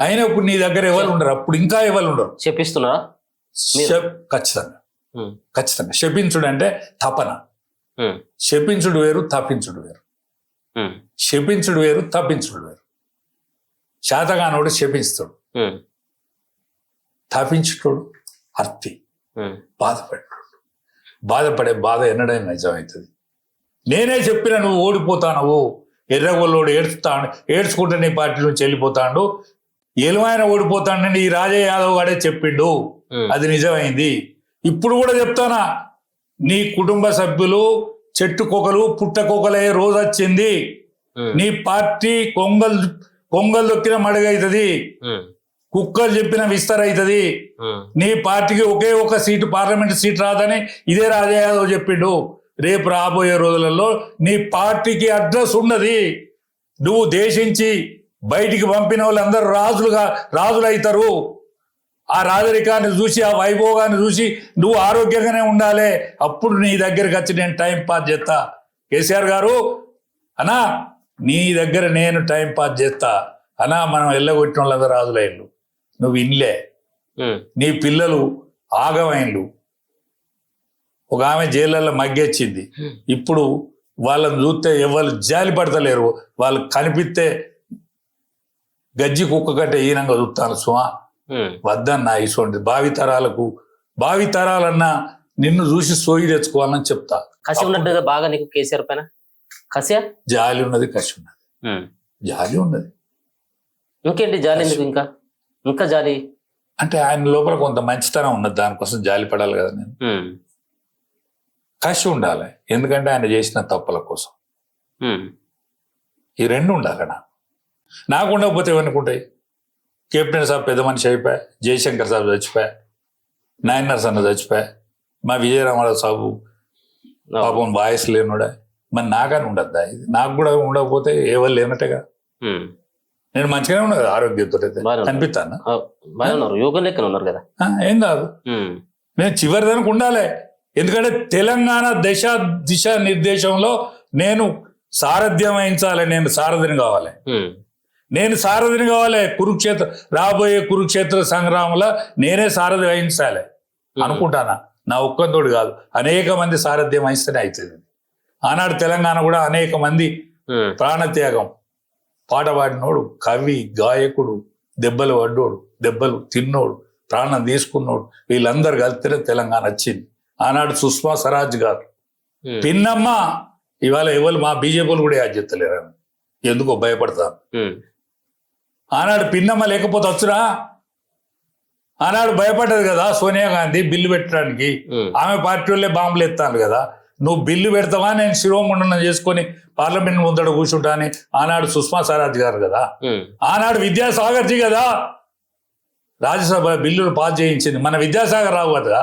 అయినా ఇప్పుడు నీ దగ్గర ఎవరు ఉండరు, అప్పుడు ఇంకా ఎవరు ఉండరు. చెప్పిస్తున్నారా? ఖచ్చితంగా ఖచ్చితంగా. శపించుడు అంటే తపన. శపించుడు వేరు, తప్పించుడు వేరు. శపించుడు వేరు, తప్పించుడు వేరు. శాతగానోడు శపిస్తాడు, తప్పించుతాడు అర్థి, బాధపడ్డాడు. బాధపడే బాధ ఎన్నడైనా నిజమవుతుంది. నేనే చెప్పిన నువ్వు ఓడిపోతావు, ఎర్రగొల్లోడు ఏడ్చుకుంటే నీ పార్టీ నుంచి వెళ్ళిపోతాడు, ఎలువైన ఓడిపోతాడని ఈ రాజయ్య యాదవ్ గాడే చెప్పిండు, అది నిజమైంది. ఇప్పుడు కూడా చెప్తానా, నీ కుటుంబ సభ్యులు చెట్టుకొకలు పుట్టకొకలే రోజు వచ్చింది. నీ పార్టీ కొంగలు దొక్కిన మడుగైతుంది, కుక్కలు చెప్పిన విస్తరైతుంది. నీ పార్టీకి ఒకే ఒక సీటు, పార్లమెంట్ సీట్ రాదని ఇదే రాజయ్య యాదవ్ చెప్పిండు. రేపు రాబోయే రోజులలో నీ పార్టీకి అడ్రస్ ఉన్నది. నువ్వు దేశించి బయటికి పంపిన వాళ్ళందరూ రాజులు అవుతారు. ఆ రాజరికాన్ని చూసి, ఆ వైభోగాన్ని చూసి నువ్వు ఆరోగ్యంగానే ఉండాలి. అప్పుడు నీ దగ్గరికి వచ్చి నేను టైం పాస్ చేస్తా. కేసీఆర్ గారు అన్నా, నీ దగ్గర నేను టైం పాస్ చేస్తా అన్నా. మనం ఎల్లగొట్టిన వాళ్ళందరూ రాజులైన్లు, నువ్వు ఇన్లే. నీ పిల్లలు ఆగమైన్లు. ఒక ఆమె జైళ్ళల్లో మగ్గెచ్చింది. ఇప్పుడు వాళ్ళని చూస్తే ఎవరు జాలి పడతలేరు. వాళ్ళు కనిపిస్తే గజ్జి కుక్క కంటే ఈనంగా చూస్తాను. సుమా వద్దన్నా, ఇటువంటి భావితరాలన్నా నిన్ను చూసి సోయి తెచ్చుకోవాలని చెప్తా. కసి ఉన్నట్టు బాగా నీకు కేసీఆర్ పైన కసి, జాలి ఉన్నది, కసి ఉన్నది, జాలి ఉన్నది. ఇంకేంటి జాలి? ఎందుకు ఇంకా జాలి అంటే ఆయన లోపల కొంత మంచితనం ఉన్నది, దానికోసం జాలి పడాలి కదా. నేను కసి ఉండాలి, ఎందుకంటే ఆయన చేసిన తప్పుల కోసం. ఈ రెండు ఉండాలి. నాకు ఉండకపోతే ఏమనుకుంటాయి? కెప్టెన్ సాబ్ పెద్ద మనిషి అయిపోయా, జయశంకర్ సాబ్ చచ్చిపోయా, నాయనర్ అన్న చచ్చిపోయా, మా విజయరామారావు సాబు పాపం వాయిస్ లేనుడా. మరి నాకని ఉండద్దా? ఇది నాకు కూడా ఉండకపోతే ఎవరు లేనట్టుగా. నేను మంచిగానే ఉన్నది, ఆరోగ్యంతో కనిపిస్తాను. ఏం కాదు, నేను చివరి దానికి ఉండాలి. ఎందుకంటే తెలంగాణ దిశ నిర్దేశంలో నేను సారథ్యం వహించాలి. నేను సారథిని కావాలి. రాబోయే కురుక్షేత్ర సంగ్రామంలో నేనే సారథి వహించాలి అనుకుంటానా. నా ఒక్కంతోడు కాదు, అనేక మంది సారథ్యం వహిస్తేనే అవుతుంది. ఆనాడు తెలంగాణ కూడా అనేక మంది ప్రాణత్యాగం, పాట పాడినోడు, కవి, గాయకుడు, దెబ్బలు పడ్డోడు, దెబ్బలు తిన్నోడు, ప్రాణం తీసుకున్నోడు, వీళ్ళందరూ కలిస్తేనే తెలంగాణ వచ్చింది. ఆనాడు సుష్మా స్వరాజ్ గారు, పిన్నమ్మ, ఇవాళ ఎవరు మా బీజేపీలు కూడా యాద్ చెప్తలేరు, ఎందుకో భయపడతారు. ఆనాడు పిన్నమ్మ లేకపోతే వచ్చురా. ఆనాడు భయపడ్డది కదా సోనియా గాంధీ బిల్లు పెట్టడానికి. ఆమె పార్టీ వాళ్ళే బాంబులు ఎత్తాను కదా. నువ్వు బిల్లు పెడతావా, నేను శిరోముండనం చేసుకొని పార్లమెంట్ ముందడ కూర్చుంటా అని ఆనాడు సుష్మా స్వరాజ్ గారు కదా. ఆనాడు విద్యాసాగర్జీ కదా రాజ్యసభ బిల్లును పాస్ చేయించింది. మన విద్యాసాగర్ రావు కదా,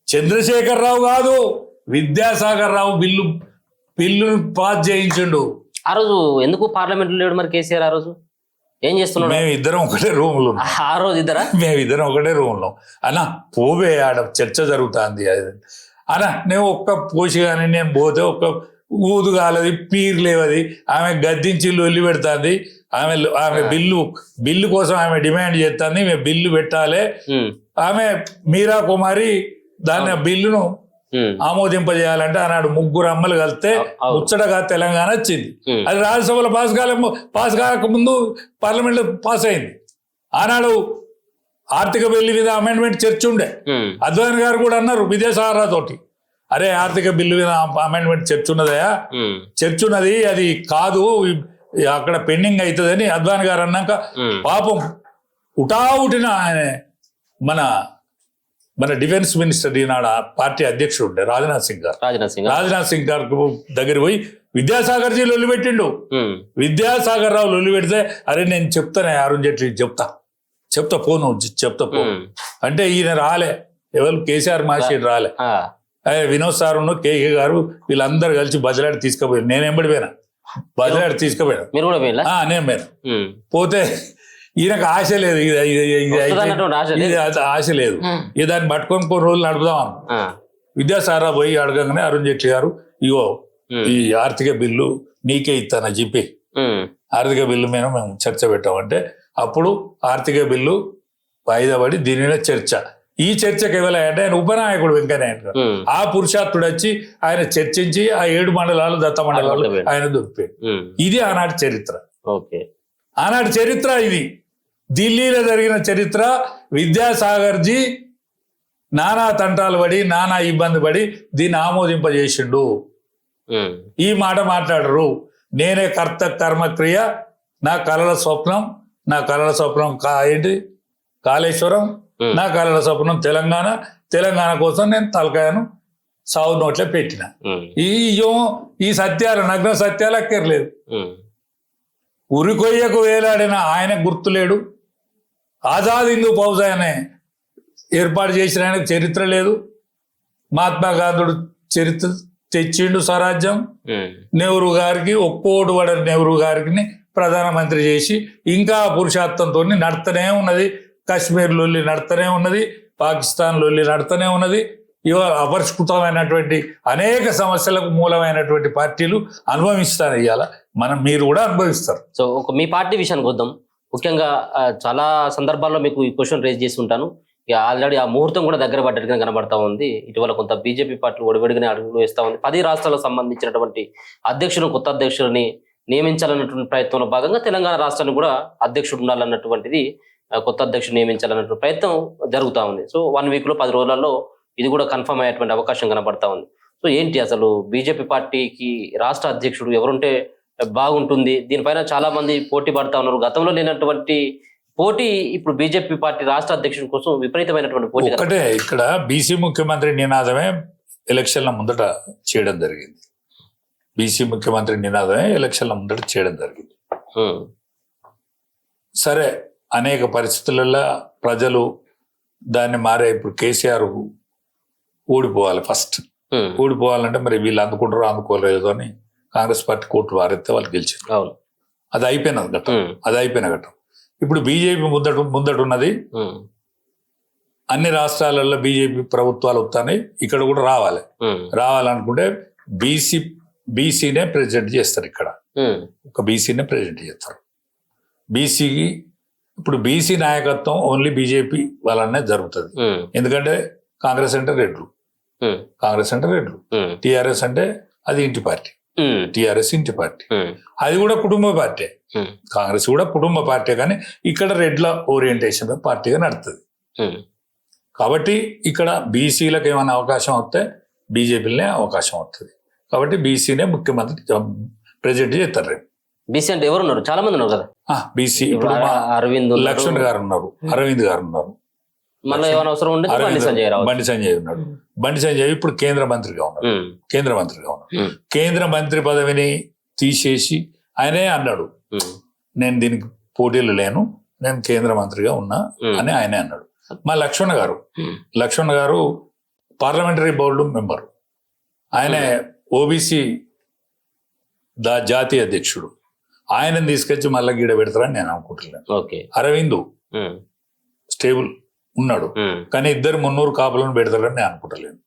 చంద్రశేఖర్ రావు కాదు, విద్యాసాగర్ రావు బిల్లును పాస్ చేయించిండు. ఆ రోజు ఎందుకు పార్లమెంట్ లో లేడు మరి కేసీఆర్? ఆ రోజు ఏం చేస్తున్నాడు? మేమిద్దరం ఒకటే రూమ్ లో. ఆ రోజు మేమిద్దరం ఒకటే రూమ్ లో. అన్న పోవే, ఆడ చర్చ జరుగుతుంది అన్న. నేను ఒక్క పోసి కానీ నేను పోతే ఒక్క ఊదు కాలది, పీరు లేవది. ఆమె గద్దించి లొల్లి పెడుతుంది. ఆమె బిల్లు కోసం ఆమె డిమాండ్ చేస్తుంది. మేము బిల్లు పెట్టాలి. ఆమె మీరా కుమారి దాన్ని బిల్లును ఆమోదింపజేయాలంటే ఆనాడు ముగ్గురు అమ్మలు కలిస్తే ముచ్చటగా తెలంగాణ వచ్చింది. అది రాజ్యసభలో పాస్ కాకముందు పార్లమెంట్ లో పాస్ అయింది. ఆనాడు ఆర్థిక బిల్లు మీద అమెండ్మెంట్ చర్చ ఉండే. అద్వాని గారు కూడా అన్నారు విద్యాసాగర్ తోటి, అరే ఆర్థిక బిల్లు మీద అమెండ్మెంట్ చర్చ ఉన్నదయా, చర్చ ఉన్నది, అది కాదు అక్కడ పెండింగ్ అవుతుందని అద్వాని గారు అన్నాక పాపం ఉటావుటిన ఆయన మన డిఫెన్స్ మినిస్టర్ ఈనాడు పార్టీ అధ్యక్షుడు ఉండే రాజ్నాథ్ సింగ్ గారు దగ్గర పోయి విద్యాసాగర్ జీ లొల్లి పెట్టిండు. విద్యాసాగర్ రావు లొల్లి పెడితే, అరే నేను చెప్తానే అరుణ్ జైట్లీ చెప్తా పో, నువ్వు చెప్తా పో అంటే ఈయన రాలే. ఎవరు? కేసీఆర్ మాషి రాలే. వినోద్ సార్ కేకే గారు వీళ్ళందరూ కలిసి బజలాడి తీసుకుపోయారు. నేను ఎంబడి పోయినా, బజలాడి తీసుకుపోయాను. నేను పోయినా. పోతే ఈయనకు ఆశ లేదు, ఆశ లేదు. ఇక దాన్ని పట్టుకొని కొన్ని రోజులు నడుపుదాం. విద్యాసాగర్ పోయి అడగగానే అరుణ్ జైట్లీ గారు, ఇగో ఈ ఆర్థిక బిల్లు నీకే ఇస్తాను చెప్పి ఆర్థిక బిల్లు మీద మేము చర్చ పెట్టామంటే అప్పుడు ఆర్థిక బిల్లు వాయిదా పడి దీని మీద చర్చ. ఈ చర్చకు ఇవ్వలేదంటే ఆయన ఉపనాయకుడు వెంకయ్యనాయుడు గారు ఆ పురుషార్థుడు వచ్చి ఆయన చర్చించి ఆ 7 మండలాలు దత్త మండలాలు ఆయన దొరికిపోయాడు. ఇది ఆనాటి చరిత్ర. ఆనాటి చరిత్ర ఇది. ఢిల్లీలో జరిగిన చరిత్ర. విద్యాసాగర్జీ నానా తంటాలు పడి నానా ఇబ్బంది పడి దీన్ని ఆమోదింపజేసిండు. ఈ మాట మాట్లాడరు. నేనే కర్త కర్మక్రియ, నా కలల స్వప్నం ఏంటి కాళేశ్వరం, నా కలల స్వప్నం తెలంగాణ కోసం నేను తలకాయను సాగు నోట్లే పెట్టిన. ఈ సత్యాలు నగ్న సత్యాలు అక్కర్లేదు. ఉరికొయ్యకు వేలాడిన ఆయన గుర్తులేడు. ఆజాద్ హిందూ ఫౌజ్ అనే ఏర్పాటు చేసిన ఆయనకు చరిత్ర లేదు. మహాత్మా గాంధీడు చరిత్ర తెచ్చిండు స్వరాజ్యం. నెహ్రూ గారికి ఒక్కోడు వడ నెహ్రూ గారికి ప్రధానమంత్రి చేసి ఇంకా పురుషార్థంతో నడుతూనే ఉన్నది. కాశ్మీర్ లొల్లి నడుతూనే ఉన్నది, పాకిస్తాన్ లొల్లి నడుతూనే ఉన్నది. ఇవాళ అపరిష్కృతమైనటువంటి అనేక సమస్యలకు మూలమైనటువంటి పార్టీలు అనుభవిస్తారు. ఇవాళ మీరు కూడా అనుభవిస్తారు. సో మీ పార్టీ విషయానికి వద్దాం. ముఖ్యంగా చాలా సందర్భాల్లో మీకు ఈ క్వశ్చన్ రేజ్ చేసి ఉంటాను. ఇక ఆల్రెడీ ఆ ముహూర్తం కూడా దగ్గర పడ్డట్టుగా కనబడతా ఉంది. ఇటీవల కొంత బీజేపీ పార్టీలు ఒడివడిగానే అడుగులు వేస్తా ఉంది. 10 రాష్ట్రాలకు సంబంధించినటువంటి కొత్త అధ్యక్షుడిని నియమించాలన్నటువంటి ప్రయత్నంలో భాగంగా తెలంగాణ రాష్ట్రానికి కూడా అధ్యక్షుడు ఉండాలన్నటువంటిది, కొత్త అధ్యక్షుడు నియమించాలన్నటువంటి ప్రయత్నం జరుగుతూ ఉంది. సో 1 వీక్లో 10 రోజులలో ఇది కూడా కన్ఫర్మ్ అయ్యేటువంటి అవకాశం కనబడతా ఉంది. సో ఏంటి అసలు బీజేపీ పార్టీకి రాష్ట్ర అధ్యక్షుడు ఎవరుంటే బాగుంటుంది? దీనిపైన చాలా మంది పోటీ పడతా ఉన్నారు. గతంలో లేనటువంటి పోటీ ఇప్పుడు బీజేపీ పార్టీ రాష్ట్ర అధ్యక్షుడి కోసం విపరీతమైనటువంటి పోటీ. ఒకటే ఇక్కడ బీసీ ముఖ్యమంత్రి నినాదమే ఎలక్షన్ల ముందట చేయడం జరిగింది. బీసీ ముఖ్యమంత్రి నినాదమే ఎలక్షన్ల ముందట చేయడం జరిగింది. సరే, అనేక పరిస్థితులలో ప్రజలు దాన్ని మారే. ఇప్పుడు కేసీఆర్ ఓడిపోవాలి. ఫస్ట్ ఓడిపోవాలంటే మరి వీళ్ళు అందుకుంటారో అందుకోలేదు అని కాంగ్రెస్ పార్టీ కోర్టు వారెత్తే వాళ్ళు గెలిచారు. అది అయిపోయిన ఘట్టం. ఇప్పుడు బీజేపీ ముందట ఉన్నది. అన్ని రాష్ట్రాలలో బీజేపీ ప్రభుత్వాలు వస్తాయి. ఇక్కడ కూడా రావాలనుకుంటే బీసీనే ప్రెసిడెంట్ చేస్తారు. ఇక్కడ ఒక బీసీనే ప్రెసిడెంట్ చేస్తారు. బీసీకి ఇప్పుడు బీసీ నాయకత్వం ఓన్లీ బీజేపీ వాళ్ళనే జరుగుతుంది. ఎందుకంటే కాంగ్రెస్ అంటే రెడ్లు, టిఆర్ఎస్ అంటే అది ఇంటి పార్టీ. టిఆర్ఎస్ ఇంటి పార్టీ, అది కూడా కుటుంబ పార్టీ. కాంగ్రెస్ కూడా కుటుంబ పార్టీ, కానీ ఇక్కడ రెడ్ల ఓరియంటేషన్ పార్టీగా నడుతుంది. కాబట్టి ఇక్కడ బీసీలకు ఏమైనా అవకాశం వస్తే బీజేపీలనే అవకాశం వస్తుంది. కాబట్టి బీసీనే ముఖ్యమంత్రి ప్రెసిడెంట్ చేస్తారు. రేపు బీసీ అంటే ఎవరున్నారు? చాలా మంది ఉన్నారు కదా. బీసీ ఇప్పుడు లక్ష్మణ్ గారు ఉన్నారు, అరవింద్ గారు ఉన్నారు, బండి సంజయ్ ఉన్నాడు. బండి సంజయ్ ఇప్పుడు కేంద్ర మంత్రిగా ఉన్నాడు. కేంద్ర మంత్రి పదవిని తీసేసి ఆయనే అన్నాడు, నేను దీనికి పోటీలు లేను, నేను కేంద్ర మంత్రిగా ఉన్నా అని ఆయనే అన్నాడు. మా లక్ష్మణ్ గారు పార్లమెంటరీ బోర్డు మెంబర్. ఆయనే ఓబీసీ జాతీయ అధ్యక్షుడు. ఆయనను తీసుకొచ్చి మళ్ళీ గీడ పెడతారని నేను అనుకుంటున్నాను. అరవింద్ స్టేబుల్ ఉన్నాడు, కానీ 2 మున్నూరు కాపులను పెడతారని నేను అనుకుంటలేను.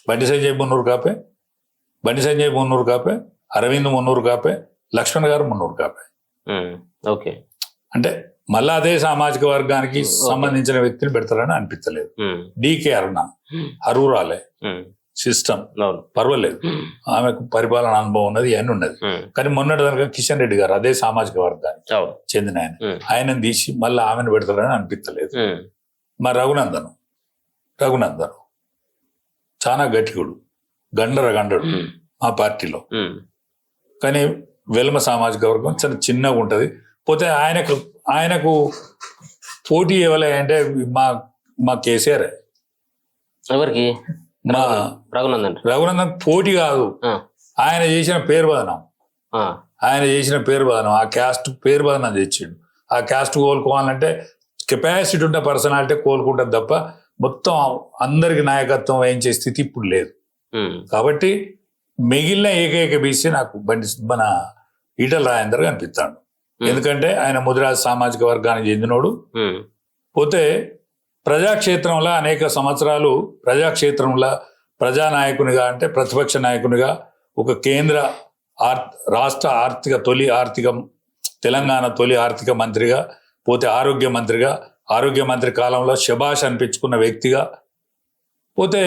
బండి సంజయ్ మున్నూరు కాపే, అరవింద్ మున్నూరు కాపే, లక్ష్మణ్ గారు మున్నూరు కాపే. అంటే మళ్ళా అదే సామాజిక వర్గానికి సంబంధించిన వ్యక్తిని పెడతారని అనిపించలేదు. డికే అరుణ అరూరాలే సిస్టమ్ పర్వాలేదు, ఆమెకు పరిపాలన అనుభవం ఉన్నది, ఇవన్నీ ఉన్నది. కానీ మొన్నటి దానిగా కిషన్ రెడ్డి గారు అదే సామాజిక వర్గానికి చెందిన ఆయనను తీసి మళ్ళీ ఆమెను పెడతారని అనిపించలేదు. మా రఘునందన్ చాలా గట్టికుడు, గండడు మా పార్టీలో. కానీ వెల్మ సామాజిక వర్గం చాలా చిన్నగా ఉంటది. పోతే ఆయనకు పోటీ ఇవ్వలే అంటే మా కేసీఆర్. ఎవరికి? రఘునందన్ పోటీ కాదు, ఆయన చేసిన పేరు బదనం, ఆ క్యాస్ట్ పేరు బదనం తెచ్చిండు. ఆ క్యాస్ట్ కోలుకోవాలంటే కెపాసిటీ ఉంటే పర్సనాలిటీ కోలుకుంటుంది తప్ప మొత్తం అందరికి నాయకత్వం వహించే స్థితి ఇప్పుడు లేదు. కాబట్టి మిగిలిన ఏకైక బీసీ నాకు మన ఈటల రాజేందర్ అనిపిస్తాడు. ఎందుకంటే ఆయన ముదిరాజు సామాజిక వర్గానికి చెందినోడు. పోతే ప్రజాక్షేత్రంలో అనేక సంవత్సరాలు ప్రజాక్షేత్రంలో ప్రజానాయకునిగా అంటే ప్రతిపక్ష నాయకునిగా ఒక కేంద్ర రాష్ట్ర తొలి ఆర్థిక తెలంగాణ తొలి ఆర్థిక మంత్రిగా, పోతే ఆరోగ్య మంత్రి కాలంలో శభాష్ అనిపించుకున్న వ్యక్తిగా, పోతే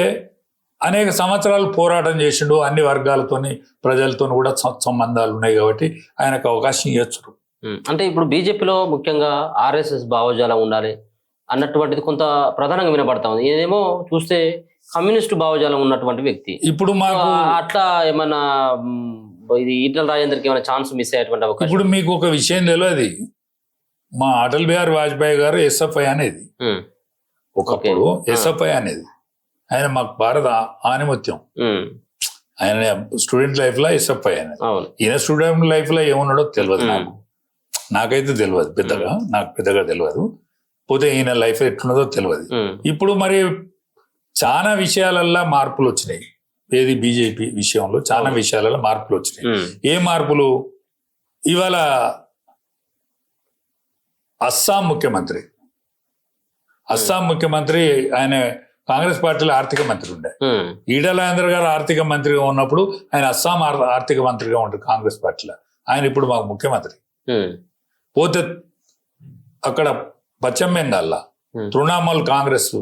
అనేక సంవత్సరాలు పోరాటం చేసిండు. అన్ని వర్గాలతోని ప్రజలతో కూడా సంబంధాలు ఉన్నాయి కాబట్టి ఆయనకు అవకాశం ఇవ్వచ్చు. అంటే ఇప్పుడు బీజేపీలో ముఖ్యంగా ఆర్ఎస్ఎస్ భావజాలం ఉండాలి అన్నటువంటిది కొంత ప్రధానంగా వినపడతా ఉంది. ఇదేమో చూస్తే కమ్యూనిస్టు భావజాలం ఉన్నటువంటి వ్యక్తి. ఇప్పుడు మాకు అట్లా ఏమన్నా ఇది ఈటల రాజేందర్కి ఏమైనా ఛాన్స్ మిస్ అయ్యేటువంటి అవకాశం? ఇప్పుడు మీకు ఒక విషయం తెలియదు, మా అటల్ బిహారీ వాజ్పేయి గారు ఎస్ఎఫ్ఐ అనేది ఒకప్పుడు ఎస్ఎఫ్ఐ అనేది ఆయన మాకు భారత ఆనిమత్యం. ఆయన స్టూడెంట్ లైఫ్ లో ఎస్ఎఫ్ఐ అనేది. ఈయన స్టూడెంట్ లైఫ్ లో ఏమున్నాడో తెలియదు నాకైతే తెలియదు నాకు పెద్దగా తెలియదు. పోతే ఈయన లైఫ్ ఎట్లున్నదో తెలియదు. ఇప్పుడు మరి చాలా విషయాలల్లో మార్పులు వచ్చినాయి. ఏది బీజేపీ విషయంలో చాలా విషయాలలో మార్పులు వచ్చినాయి. ఏ మార్పులు? ఇవాళ అస్సాం ముఖ్యమంత్రి ఆయన కాంగ్రెస్ పార్టీలో ఆర్థిక మంత్రి ఉండే. ఈటల రాజేందర్ గారు ఆర్థిక మంత్రిగా ఉన్నప్పుడు ఆయన అస్సాం ఆర్థిక మంత్రిగా ఉంటారు కాంగ్రెస్ పార్టీలో. ఆయన ఇప్పుడు మాకు ముఖ్యమంత్రి. పోతే అక్కడ పశ్చిమ బెంగాల్లో తృణమూల్ కాంగ్రెస్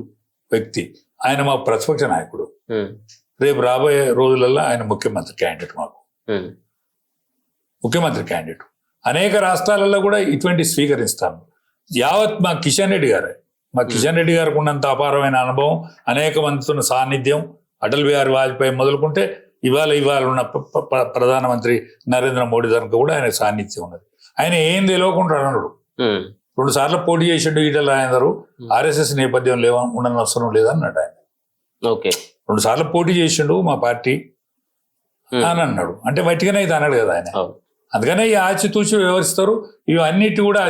వ్యక్తి, ఆయన మా ప్రతిపక్ష నాయకుడు. రేపు రాబోయే రోజులలో ఆయన ముఖ్యమంత్రి క్యాండిడేట్, మాకు ముఖ్యమంత్రి క్యాండిడేట్. అనేక రాష్ట్రాలలో కూడా ఇటువంటి స్వీకరిస్తాను. యావత్ మా కిషన్ రెడ్డి గారికి ఉన్నంత అపారమైన అనుభవం, అనేక మందితో సాన్నిధ్యం, అటల్ బిహారీ వాజ్పేయి మొదలుకుంటే ఇవాళ ఉన్న ప్రధానమంత్రి నరేంద్ర మోడీ దానికి కూడా ఆయన సాన్నిధ్యం ఉన్నది. ఆయన ఏం తెలియకుండా అన్నాడు. 2 సార్లు పోటీ చేసిండు ఈటల రాజేందర్. ఆర్ఎస్ఎస్ నేపథ్యం ఉండని అవసరం లేదన్నాడు ఆయన. 2 సార్లు పోటీ చేసిండు మా పార్టీ అని అన్నాడు. అంటే వట్టిగానే అయితే అన్నాడు కదా ఆయన. అందుకనే ఈ ఆచితూచి వ్యవహరిస్తారు. ఇవన్నిటి కూడా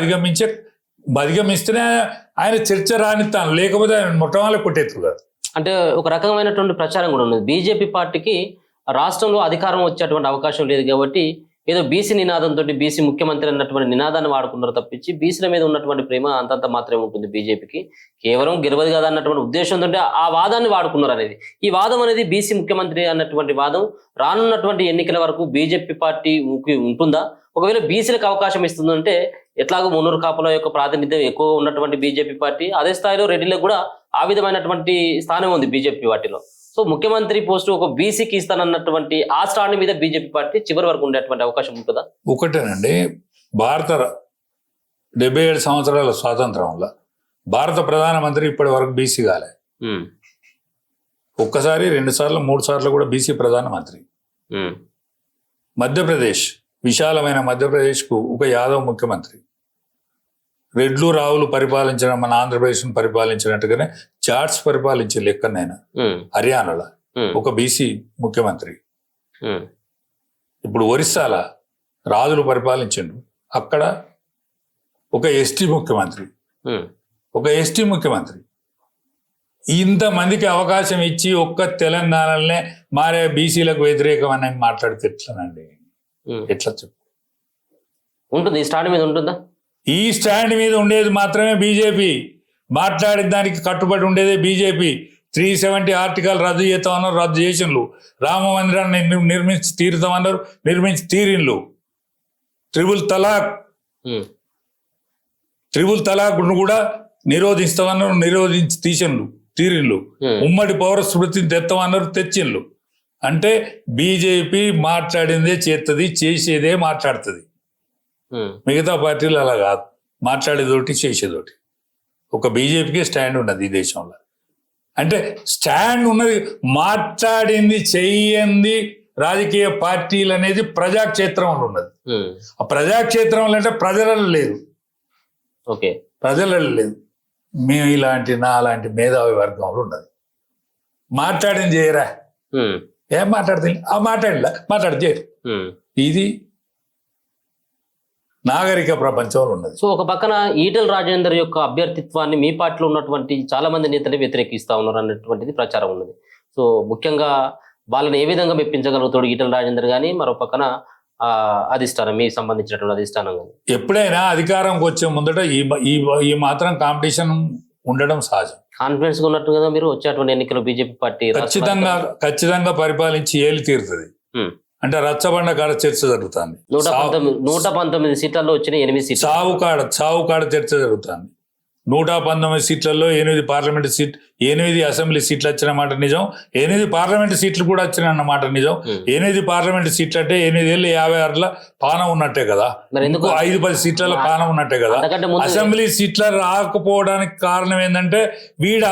అధిగమిస్తేనే ఆయన చర్చ రానిస్తాను, లేకపోతే ఆయన మొట్టమొదటి కొట్టేత్తు కాదు. అంటే ఒక రకమైనటువంటి ప్రచారం కూడా ఉన్నది. బీజేపీ పార్టీకి రాష్ట్రంలో అధికారం వచ్చేటువంటి అవకాశం లేదు కాబట్టి ఏదో బీసీ నినాదంతో బీసీ ముఖ్యమంత్రి అన్నటువంటి నినాదాన్ని వాడుకున్నారు తప్పించి బీసీల మీద ఉన్నటువంటి ప్రేమ అంతంత మాత్రమే ఉంటుంది బీజేపీకి. కేవలం గెలవదు కదా అన్నటువంటి ఉద్దేశంతో ఆ వాదాన్ని వాడుకున్నారు అనేది. ఈ వాదం అనేది బీసీ ముఖ్యమంత్రి అన్నటువంటి వాదం రానున్నటువంటి ఎన్నికల వరకు బీజేపీ పార్టీ ఉంటుందా? ఒకవేళ బీసీలకు అవకాశం ఇస్తుందంటే ఎట్లాగో మున్నూరు కాపుల యొక్క ప్రాతినిధ్యం ఎక్కువ ఉన్నటువంటి బీజేపీ పార్టీ, అదే స్థాయిలో రెడ్డిలకు కూడా ఆ విధమైనటువంటి స్థానం ఉంది బీజేపీ పార్టీలో. సో ముఖ్యమంత్రి పోస్టు ఒక బీసీకి ఇస్తానన్నటువంటి ఆ స్టాండ్ మీద బీజేపీ పార్టీ చివరి వరకు ఉండేటువంటి అవకాశం ఉంటుందా? ఒకటేనండి, భారత 77 సంవత్సరాల స్వాతంత్రంలో భారత ప్రధానమంత్రి ఇప్పటి వరకు బీసీ కాలే. ఒక్కసారి 2 సార్లు 3 సార్లు కూడా బీసీ ప్రధానమంత్రి. మధ్యప్రదేశ్, విశాలమైన మధ్యప్రదేశ్కు ఒక యాదవ్ ముఖ్యమంత్రి. రెడ్లు రావులు పరిపాలించిన మన ఆంధ్రప్రదేశ్ను పరిపాలించినట్టుగానే జాట్స్ పరిపాలించే లెక్కనైనా హర్యానాలో ఒక బీసీ ముఖ్యమంత్రి. ఇప్పుడు ఒరిస్సాల రాజులు పరిపాలించిండు, అక్కడ ఒక ఎస్టీ ముఖ్యమంత్రి. ఇంతమందికి అవకాశం ఇచ్చి ఒక్క తెలంగాణలోనే మారే బీసీలకు వ్యతిరేకం అని మాట్లాడితే ఎట్లనండి? ఎట్లా చెప్పు ఉంటుంది? ఈ స్టాండ్ మీద ఉంటుందా? ఈ స్టాండ్ మీద ఉండేది మాత్రమే బీజేపీ. మాట్లాడే దానికి కట్టుబడి ఉండేదే బీజేపీ. 370 ఆర్టికల్ రద్దు చేస్తామన్నారు, రద్దు చేసిండ్రు. రామ మందిరాన్ని నిర్మించి తీరుతామన్నారు, నిర్మించి తీరిండ్లు. త్రిబుల్ తలాక్ను కూడా నిరోధిస్తామన్నారు, నిరోధించి తీరిండ్లు. ఉమ్మడి పౌర స్మృతిని తెస్తామన్నారు, తెచ్చిండ్లు. అంటే బీజేపీ మాట్లాడిందే చేస్తుంది, చేసేదే మాట్లాడుతుంది. మిగతా పార్టీలు అలా కాదు, మాట్లాడేదోటి చేసేదోటి. ఒక బీజేపీకి స్టాండ్ ఉన్నది ఈ దేశంలో. అంటే స్టాండ్ ఉన్నది, మాట్లాడింది చెయ్యంది రాజకీయ పార్టీలు అనేది ప్రజాక్షేత్రంలో ఉన్నది. ఆ ప్రజాక్షేత్రంలో అంటే ప్రజలలో లేదు, ప్రజలలో లేదు. మేము అలాంటి మేధావి వర్గంలో ఉన్నది. మాట్లాడింది చేయరా, ఏం మాట్లాడుతుంది, ఆ మాట్లాడితే ఇది నాగరిక ప్రపంచంలో ఉన్నది. సో ఒక పక్కన ఈటల రాజేందర్ యొక్క అభ్యర్థిత్వాన్ని మీ పార్టీలో ఉన్నటువంటి చాలా మంది నేతలు వ్యతిరేకిస్తా ఉన్నారు అన్నటువంటిది ప్రచారం ఉన్నది. సో ముఖ్యంగా వాళ్ళని ఏ విధంగా మెప్పించగలుగుతాడు ఈటల రాజేందర్ కానీ, మరో పక్కన అధిష్టానం, మీకు సంబంధించినటువంటి అధిష్టానం కానీ? ఎప్పుడైనా అధికారంకి వచ్చే ముందట ఈ మాత్రం కాంపిటీషన్ ఉండడం సహజం. కాన్ఫిడెన్స్ గా ఉన్నట్టు కదా మీరు వచ్చేటువంటి ఎన్నికలు బీజేపీ పార్టీ ఖచ్చితంగా పరిపాలించి ఏలి తీరుతుంది. అంటే రచ్చబండ కాడ చర్చ జరుగుతుంది. 119 సీట్లలో వచ్చిన 8 సీట్లు. చావు కాడ చర్చ జరుగుతుంది. 119 సీట్లలో 8 పార్లమెంట్ సీట్, 8 అసెంబ్లీ సీట్లు వచ్చిన మాట నిజం. 8 పార్లమెంట్ సీట్లు కూడా వచ్చిన అన్నమాట నిజం. 8 పార్లమెంట్ సీట్లు అంటే 8 ఏళ్ళు 56 పానం ఉన్నట్టే కదా. 5-10 సీట్లలో పానం ఉన్నట్టే కదా. అసెంబ్లీ సీట్ల రాకపోవడానికి కారణం ఏంటంటే వీడు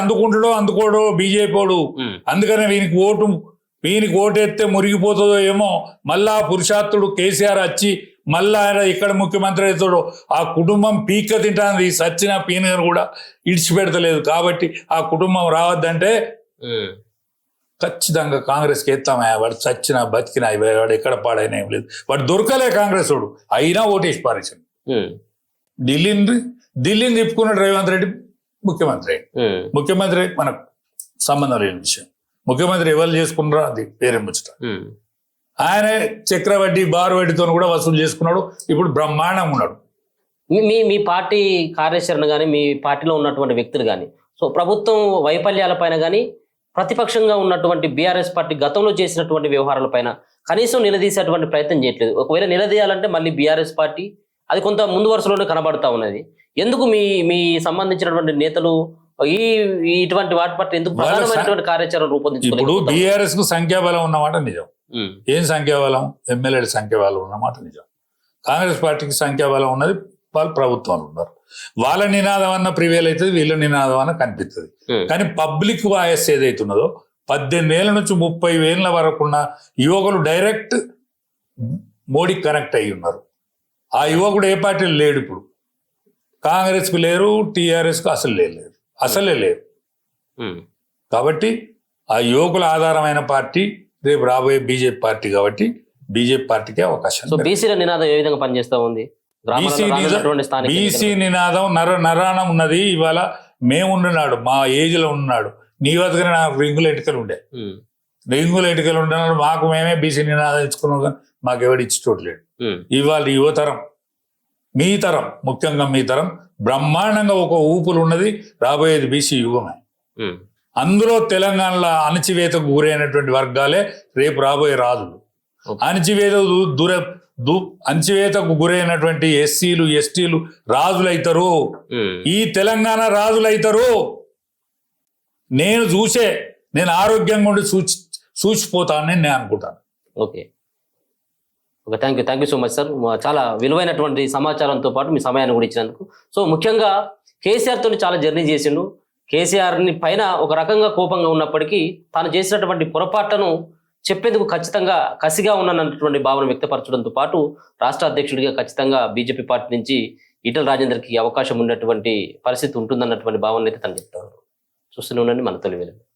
అందుకోడో బీజేపీ వాడు. అందుకనే వీనికి ఓటేస్తే మురిగిపోతుందో ఏమో, మళ్ళా పురుషార్థుడు కేసీఆర్ వచ్చి మళ్ళా ఆయన ఇక్కడ ముఖ్యమంత్రి అవుతాడు. ఆ కుటుంబం పీక్క తింటాంది. సచ్చిన పీనర్ కూడా ఇడిచిపెడతలేదు. కాబట్టి ఆ కుటుంబం రావద్దంటే ఖచ్చితంగా కాంగ్రెస్కి ఎత్తామయ్యా. వాడు చచ్చిన బతికిన వాడు ఎక్కడ పాడైనా ఏం లేదు. వాడు దొరకలే కాంగ్రెస్ వాడు, అయినా ఓటేసి పారేసాడు. ఢిల్లీని తిప్పుకున్నాడు రేవంత్ రెడ్డి ముఖ్యమంత్రి మనకు సంబంధం లేని విషయం. ముఖ్యమంత్రి ఎవరు చేసుకున్నారో అది వేరే ముచ్చట. ఆయన చక్రవడ్డీ బారు వడ్డీతో కూడా వసూలు చేసుకున్నాడు. ఇప్పుడు బ్రహ్మాండంగా ఉన్నాడు. మీ పార్టీ కార్యాచరణ కానీ, మీ పార్టీలో ఉన్నటువంటి వ్యక్తులు కానీ, సో ప్రభుత్వం వైఫల్యాలపైన కానీ, ప్రతిపక్షంగా ఉన్నటువంటి బీఆర్ఎస్ పార్టీ గతంలో చేసినటువంటి వ్యవహారాలపైన కనీసం నిలదీసేటువంటి ప్రయత్నం చేయట్లేదు. ఒకవేళ నిలదీయాలంటే మళ్ళీ బీఆర్ఎస్ పార్టీ అది కొంత ముందు వరుసలోనే కనబడతా ఉన్నది. ఎందుకు మీ సంబంధించినటువంటి నేతలు ఇటువంటి వాటి పట్ల ఎందుకు ప్రధానమైనటువంటి కార్యాచరణ రూపొందించుకోలేదు? ఇప్పుడు బీఆర్ఎస్ కు సంఖ్యాబలం ఉన్నమాట నిజం. ఏం సంఖ్యాబలం? ఎమ్మెల్యేల సంఖ్యాబలం ఉన్నమాట నిజం. కాంగ్రెస్ పార్టీకి సంఖ్యాబలం ఉన్నది, వాళ్ళు ప్రభుత్వంలో ఉన్నారు. వాళ్ళ నినాదం అన్న ప్రివేల్ అవుతుంది, వీళ్ళ నినాదం అన్న కనిపిస్తుంది. కానీ పబ్లిక్ వాయిస్ ఏదైతున్నదో 18 ఏళ్ళ నుంచి 30 ఏళ్ళ వరకు ఉన్న యువకులు డైరెక్ట్ మోడీకి కనెక్ట్ అయ్యి ఉన్నారు. ఆ యువకుడు ఏ పార్టీలు లేడు. ఇప్పుడు కాంగ్రెస్కు లేరు, టీఆర్ఎస్కు అసలే లేరు. కాబట్టి ఆ యువకుల ఆధారమైన పార్టీ రేపు రాబోయే బీజేపీ పార్టీ. కాబట్టి బీజేపీ పార్టీకే అవకాశం. సో బీసీల నినాదం ఏ విధంగా పనిచేస్తా ఉంది? బీసీ నినాదం నరాన ఉన్నది. ఇవాళ మేమున్నాడు, మా ఏజ్ లో ఉన్నాడు. నీ వద్దకు నాకు రింగుల ఎటుకలు ఉండేనాడు. మాకు మేమే బీసీ నినాదం ఇచ్చుకున్నాం, కానీ మాకు ఎవడు ఇచ్చేటోట్లేడు. ఇవాళ యువతరం, మీ తరం, ముఖ్యంగా మీ తరం బ్రహ్మాండంగా ఒక ఊపులు ఉన్నది. రాబోయేది బీసీ యుగమే. అందులో తెలంగాణలో అణచివేతకు గురైనటువంటి వర్గాలే రేపు రాబోయే రాజులు. అణచివేతకు గురైనటువంటి ఎస్సీలు, ఎస్టీలు రాజులైతారు. ఈ తెలంగాణ రాజులైతారు. నేను ఆరోగ్యంగా ఉండి చూసిపోతానని నేను అనుకుంటాను. Okay, thank you so much sir. చాలా విలువైనటువంటి సమాచారంతో పాటు మీ సమయాన్ని కూడా ఇచ్చినందుకు. సో ముఖ్యంగా కేసీఆర్తో చాలా జర్నీ చేసిండు. కేసీఆర్ని పైన ఒక రకంగా కోపంగా ఉన్నప్పటికీ తాను చేసినటువంటి పొరపాట్లను చెప్పేందుకు ఖచ్చితంగా కసిగా ఉన్నటువంటి భావన వ్యక్తపరచడంతో పాటు రాష్ట్ర అధ్యక్షుడిగా ఖచ్చితంగా బీజేపీ పార్టీ నుంచి ఈటెల రాజేందర్కి అవకాశం ఉన్నటువంటి పరిస్థితి ఉంటుందన్నటువంటి భావన అయితే తను చెప్తారు. చూస్తూనే ఉండండి మన తొలి వెలుగు.